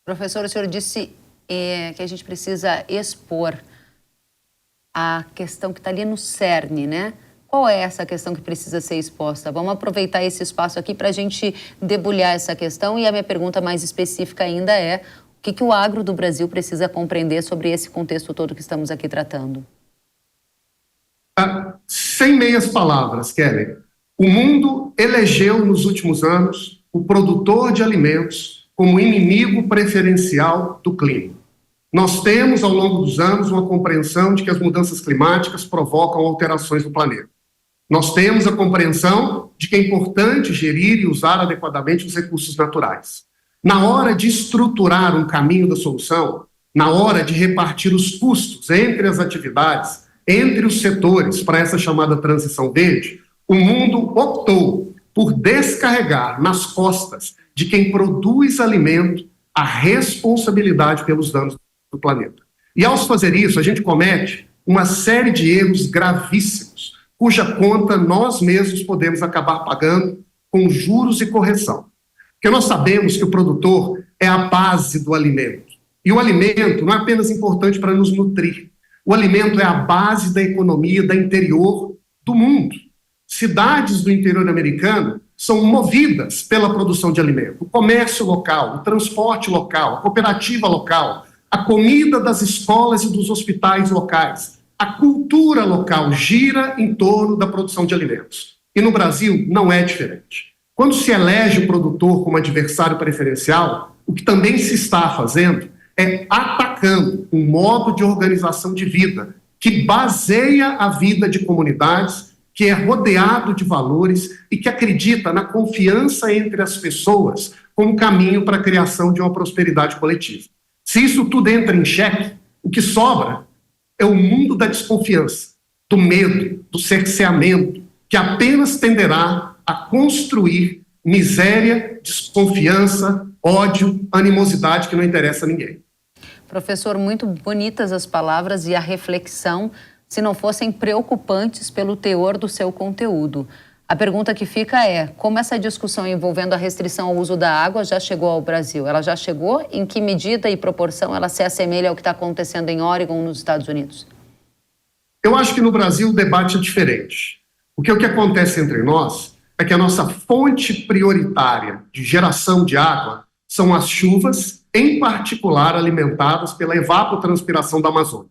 Professor, o senhor disse que a gente precisa expor a questão que está ali no cerne, né? Qual é essa questão que precisa ser exposta? Vamos aproveitar esse espaço aqui para a gente debulhar essa questão, e a minha pergunta mais específica ainda é: o que o agro do Brasil precisa compreender sobre esse contexto todo que estamos aqui tratando? Sem meias palavras, Kelly. O mundo elegeu nos últimos anos o produtor de alimentos como inimigo preferencial do clima. Nós temos, ao longo dos anos, uma compreensão de que as mudanças climáticas provocam alterações no planeta. Nós temos a compreensão de que é importante gerir e usar adequadamente os recursos naturais. Na hora de estruturar um caminho da solução, na hora de repartir os custos entre as atividades, entre os setores para essa chamada transição verde, o mundo optou por descarregar nas costas de quem produz alimento a responsabilidade pelos danos do planeta. E ao fazer isso, a gente comete uma série de erros gravíssimos, cuja conta nós mesmos podemos acabar pagando com juros e correção. Porque nós sabemos que o produtor é a base do alimento. E o alimento não é apenas importante para nos nutrir. O alimento é a base da economia do interior do mundo. Cidades do interior americano são movidas pela produção de alimento. O comércio local, o transporte local, a cooperativa local, a comida das escolas e dos hospitais locais, a cultura local gira em torno da produção de alimentos. E no Brasil não é diferente. Quando se elege o produtor como adversário preferencial, o que também se está fazendo é atacando um modo de organização de vida que baseia a vida de comunidades, que é rodeado de valores e que acredita na confiança entre as pessoas como caminho para a criação de uma prosperidade coletiva. Se isso tudo entra em xeque, o que sobra é o mundo da desconfiança, do medo, do cerceamento, que apenas tenderá a construir miséria, desconfiança, ódio, animosidade que não interessa a ninguém. Professor, muito bonitas as palavras e a reflexão, se não fossem preocupantes pelo teor do seu conteúdo. A pergunta que fica é, como essa discussão envolvendo a restrição ao uso da água já chegou ao Brasil? Ela já chegou? Em que medida e proporção ela se assemelha ao que está acontecendo em Oregon, nos Estados Unidos? Eu acho que no Brasil o debate é diferente. Porque o que acontece entre nós é que a nossa fonte prioritária de geração de água são as chuvas, em particular alimentadas pela evapotranspiração da Amazônia.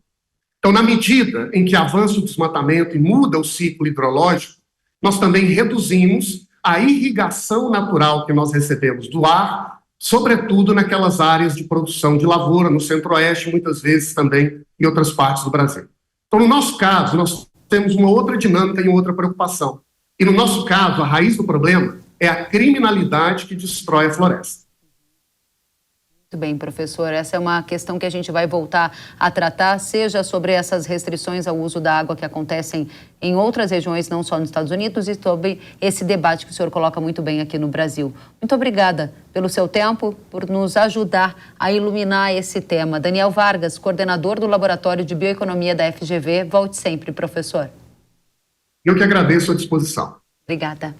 Então, na medida em que avança o desmatamento e muda o ciclo hidrológico, nós também reduzimos a irrigação natural que nós recebemos do ar, sobretudo naquelas áreas de produção de lavoura, no centro-oeste, muitas vezes também em outras partes do Brasil. Então, no nosso caso, nós temos uma outra dinâmica e outra preocupação. E no nosso caso, a raiz do problema é a criminalidade que destrói a floresta. Muito bem, professor. Essa é uma questão que a gente vai voltar a tratar, seja sobre essas restrições ao uso da água que acontecem em outras regiões, não só nos Estados Unidos, e sobre esse debate que o senhor coloca muito bem aqui no Brasil. Muito obrigada pelo seu tempo, por nos ajudar a iluminar esse tema. Daniel Vargas, coordenador do Laboratório de Bioeconomia da FGV. Volte sempre, professor. Eu que agradeço a disposição. Obrigada.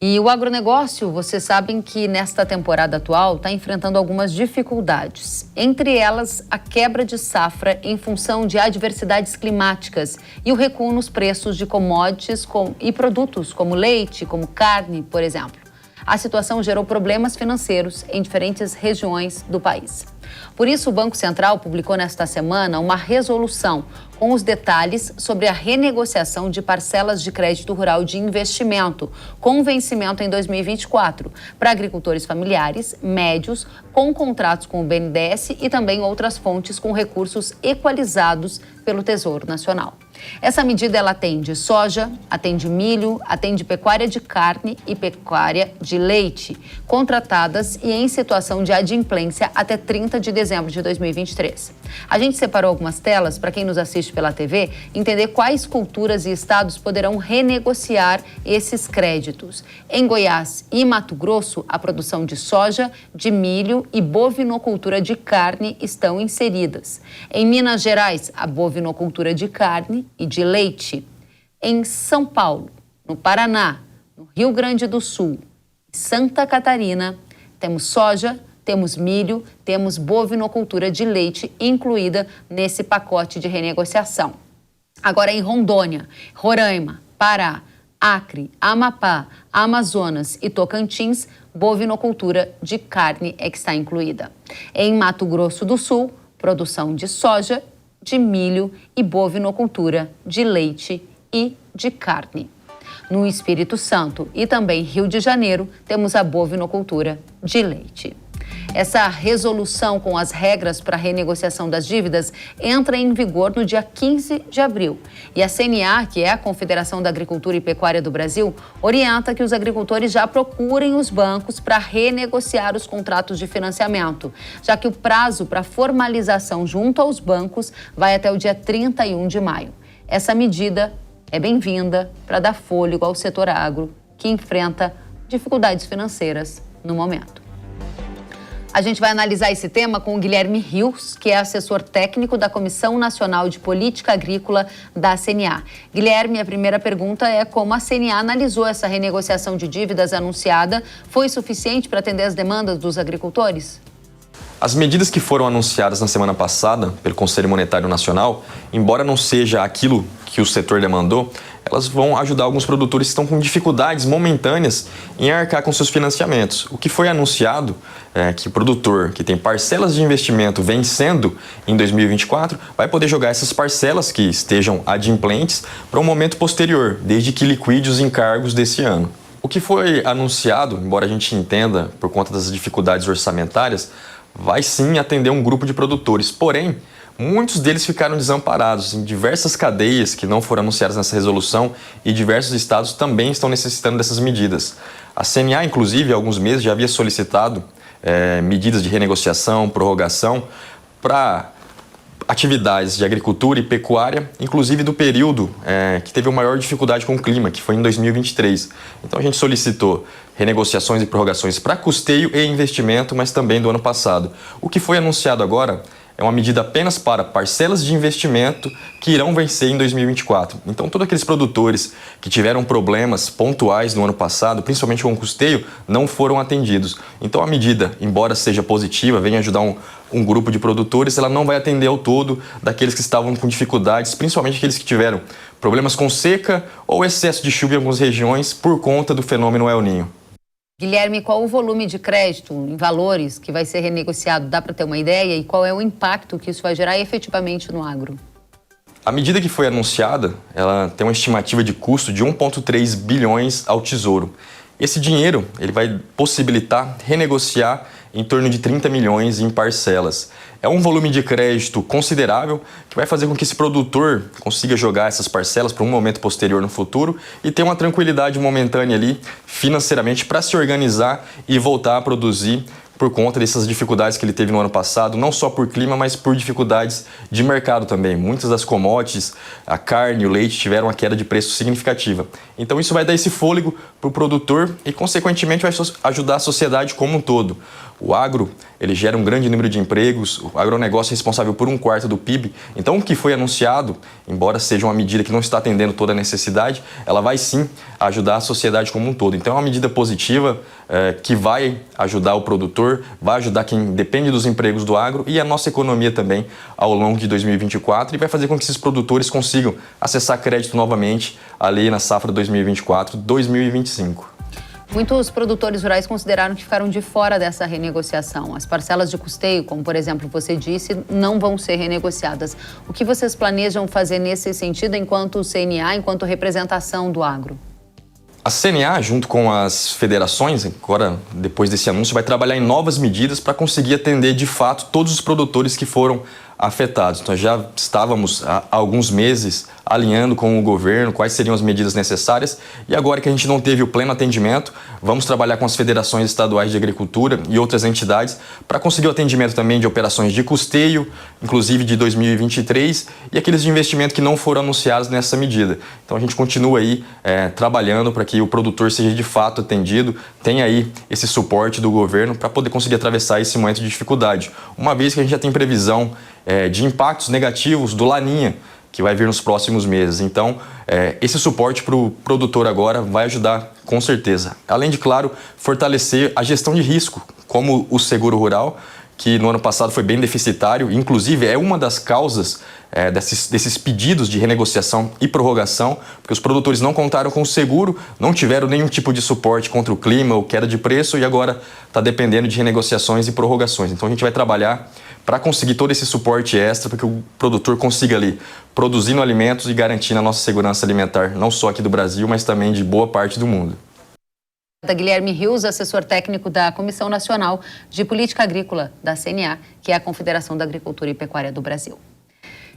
E o agronegócio, vocês sabem que nesta temporada atual está enfrentando algumas dificuldades. Entre elas, a quebra de safra em função de adversidades climáticas e o recuo nos preços de commodities e produtos como leite, como carne, por exemplo. A situação gerou problemas financeiros em diferentes regiões do país. Por isso, o Banco Central publicou nesta semana uma resolução com os detalhes sobre a renegociação de parcelas de crédito rural de investimento, com vencimento em 2024, para agricultores familiares, médios, com contratos com o BNDES e também outras fontes com recursos equalizados pelo Tesouro Nacional. Essa medida ela atende soja, atende milho, atende pecuária de carne e pecuária de leite, contratadas e em situação de adimplência até 30 de dezembro de 2023. A gente separou algumas telas para quem nos assiste pela TV entender quais culturas e estados poderão renegociar esses créditos. Em Goiás e Mato Grosso, a produção de soja, de milho e bovinocultura de carne estão inseridas. Em Minas Gerais, a bovinocultura de carne e de leite. Em São Paulo, no Paraná, no Rio Grande do Sul, Santa Catarina, temos soja, temos milho, temos bovinocultura de leite incluída nesse pacote de renegociação. Agora em Rondônia, Roraima, Pará, Acre, Amapá, Amazonas e Tocantins, bovinocultura de carne é que está incluída. Em Mato Grosso do Sul, produção de soja, de milho e bovinocultura de leite e de carne. No Espírito Santo e também Rio de Janeiro, temos a bovinocultura de leite. Essa resolução com as regras para a renegociação das dívidas entra em vigor no dia 15 de abril. E a CNA, que é a Confederação da Agricultura e Pecuária do Brasil, orienta que os agricultores já procurem os bancos para renegociar os contratos de financiamento, já que o prazo para formalização junto aos bancos vai até o dia 31 de maio. Essa medida é bem-vinda para dar fôlego ao setor agro, que enfrenta dificuldades financeiras no momento. A gente vai analisar esse tema com o Guilherme Rios, que é assessor técnico da Comissão Nacional de Política Agrícola da CNA. Guilherme, a primeira pergunta é como a CNA analisou essa renegociação de dívidas anunciada. Foi suficiente para atender as demandas dos agricultores? As medidas que foram anunciadas na semana passada pelo Conselho Monetário Nacional, embora não seja aquilo que o setor demandou, elas vão ajudar alguns produtores que estão com dificuldades momentâneas em arcar com seus financiamentos. O que foi anunciado é que o produtor que tem parcelas de investimento vencendo em 2024 vai poder jogar essas parcelas que estejam adimplentes para um momento posterior, desde que liquide os encargos desse ano. O que foi anunciado, embora a gente entenda por conta das dificuldades orçamentárias, vai sim atender um grupo de produtores, porém, muitos deles ficaram desamparados em diversas cadeias que não foram anunciadas nessa resolução e diversos estados também estão necessitando dessas medidas. A CNA, inclusive, há alguns meses já havia solicitado medidas de renegociação, prorrogação para atividades de agricultura e pecuária, inclusive do período que teve a maior dificuldade com o clima, que foi em 2023. Então a gente solicitou renegociações e prorrogações para custeio e investimento, mas também do ano passado. O que foi anunciado agora é uma medida apenas para parcelas de investimento que irão vencer em 2024. Então, todos aqueles produtores que tiveram problemas pontuais no ano passado, principalmente com o custeio, não foram atendidos. Então, a medida, embora seja positiva, venha ajudar um grupo de produtores, ela não vai atender ao todo daqueles que estavam com dificuldades, principalmente aqueles que tiveram problemas com seca ou excesso de chuva em algumas regiões por conta do fenômeno El Niño. Guilherme, qual o volume de crédito em valores que vai ser renegociado? Dá para ter uma ideia? E qual é o impacto que isso vai gerar efetivamente no agro? A medida que foi anunciada, ela tem uma estimativa de custo de 1,3 bilhões ao Tesouro. Esse dinheiro ele vai possibilitar renegociar em torno de 30 milhões em parcelas. É um volume de crédito considerável que vai fazer com que esse produtor consiga jogar essas parcelas para um momento posterior no futuro e ter uma tranquilidade momentânea ali financeiramente para se organizar e voltar a produzir por conta dessas dificuldades que ele teve no ano passado, não só por clima, mas por dificuldades de mercado também. Muitas das commodities, a carne e o leite tiveram uma queda de preço significativa. Então isso vai dar esse fôlego para o produtor e, consequentemente, vai ajudar a sociedade como um todo. O agro, ele gera um grande número de empregos, o agronegócio é responsável por 1/4 do PIB. Então, o que foi anunciado, embora seja uma medida que não está atendendo toda a necessidade, ela vai sim ajudar a sociedade como um todo. Então, é uma medida positiva que vai ajudar o produtor, vai ajudar quem depende dos empregos do agro e a nossa economia também ao longo de 2024 e vai fazer com que esses produtores consigam acessar crédito novamente ali na safra 2024-2025. Muitos produtores rurais consideraram que ficaram de fora dessa renegociação. As parcelas de custeio, como por exemplo você disse, não vão ser renegociadas. O que vocês planejam fazer nesse sentido enquanto CNA, enquanto representação do agro? A CNA, junto com as federações, agora depois desse anúncio, vai trabalhar em novas medidas para conseguir atender de fato todos os produtores que foram afetados. Nós já estávamos há alguns meses alinhando com o governo quais seriam as medidas necessárias e agora que a gente não teve o pleno atendimento, vamos trabalhar com as federações estaduais de agricultura e outras entidades para conseguir o atendimento também de operações de custeio, inclusive de 2023, e aqueles de investimento que não foram anunciados nessa medida. Então a gente continua aí trabalhando para que o produtor seja de fato atendido, tenha aí esse suporte do governo para poder conseguir atravessar esse momento de dificuldade. Uma vez que a gente já tem previsão de impactos negativos do Laninha, que vai vir nos próximos meses. Então, esse suporte para o produtor agora vai ajudar com certeza. Além de, claro, fortalecer a gestão de risco, como o seguro rural, que no ano passado foi bem deficitário, inclusive é uma das causas desses pedidos de renegociação e prorrogação, porque os produtores não contaram com o seguro, não tiveram nenhum tipo de suporte contra o clima ou queda de preço e agora está dependendo de renegociações e prorrogações. Então a gente vai trabalhar para conseguir todo esse suporte extra para que o produtor consiga ali produzindo alimentos e garantindo a nossa segurança alimentar, não só aqui do Brasil, mas também de boa parte do mundo. Guilherme Rios, assessor técnico da Comissão Nacional de Política Agrícola, da CNA, que é a Confederação da Agricultura e Pecuária do Brasil.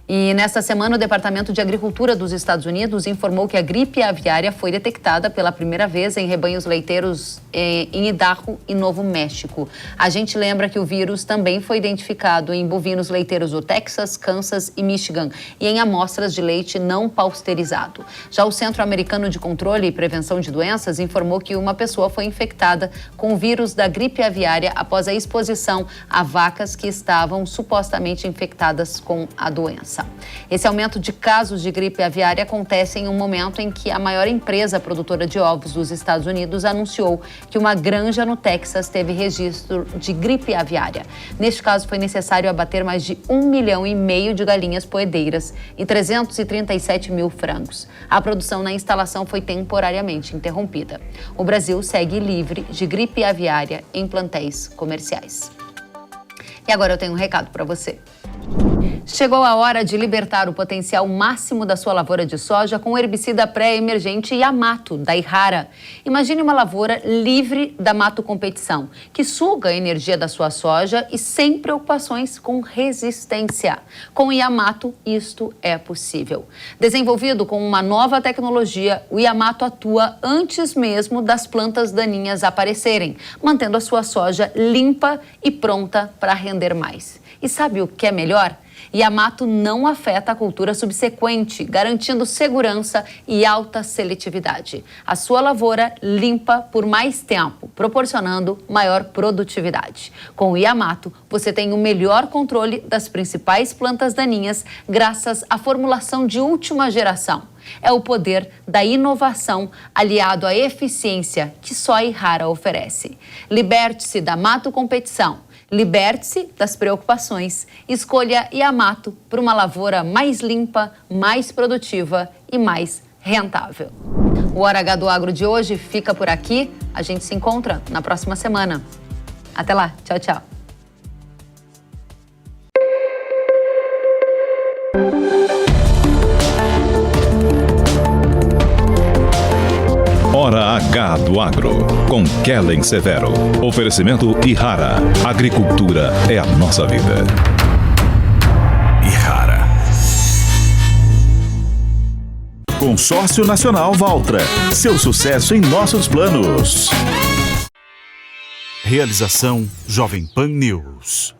E nesta semana, o Departamento de Agricultura dos Estados Unidos informou que a gripe aviária foi detectada pela primeira vez em rebanhos leiteiros em Idaho e Novo México. A gente lembra que o vírus também foi identificado em bovinos leiteiros do Texas, Kansas e Michigan e em amostras de leite não pasteurizado. Já o Centro Americano de Controle e Prevenção de Doenças informou que uma pessoa foi infectada com o vírus da gripe aviária após a exposição a vacas que estavam supostamente infectadas com a doença. Esse aumento de casos de gripe aviária acontece em um momento em que a maior empresa produtora de ovos dos Estados Unidos anunciou que uma granja no Texas teve registro de gripe aviária. Neste caso, foi necessário abater mais de 1,5 milhão de galinhas poedeiras e 337 mil frangos. A produção na instalação foi temporariamente interrompida. O Brasil segue livre de gripe aviária em plantéis comerciais. E agora eu tenho um recado para você. Chegou a hora de libertar o potencial máximo da sua lavoura de soja com o herbicida pré-emergente Yamato, da Ihara. Imagine uma lavoura livre da mato competição, que suga a energia da sua soja e sem preocupações com resistência. Com o Yamato, isto é possível. Desenvolvido com uma nova tecnologia, o Yamato atua antes mesmo das plantas daninhas aparecerem, mantendo a sua soja limpa e pronta para render mais. E sabe o que é melhor? Yamato não afeta a cultura subsequente, garantindo segurança e alta seletividade. A sua lavoura limpa por mais tempo, proporcionando maior produtividade. Com o Yamato, você tem o melhor controle das principais plantas daninhas graças à formulação de última geração. É o poder da inovação aliado à eficiência que só a Ihara oferece. Liberte-se da Mato Competição. Liberte-se das preocupações. Escolha Yamato para uma lavoura mais limpa, mais produtiva e mais rentável. O Hora H do Agro de hoje fica por aqui. A gente se encontra na próxima semana. Até lá. Tchau, tchau. Hora H do Agro, com Kellen Severo. Oferecimento Ihara. Agricultura é a nossa vida. Ihara. Consórcio Nacional Valtra. Seu sucesso em nossos planos. Realização Jovem Pan News.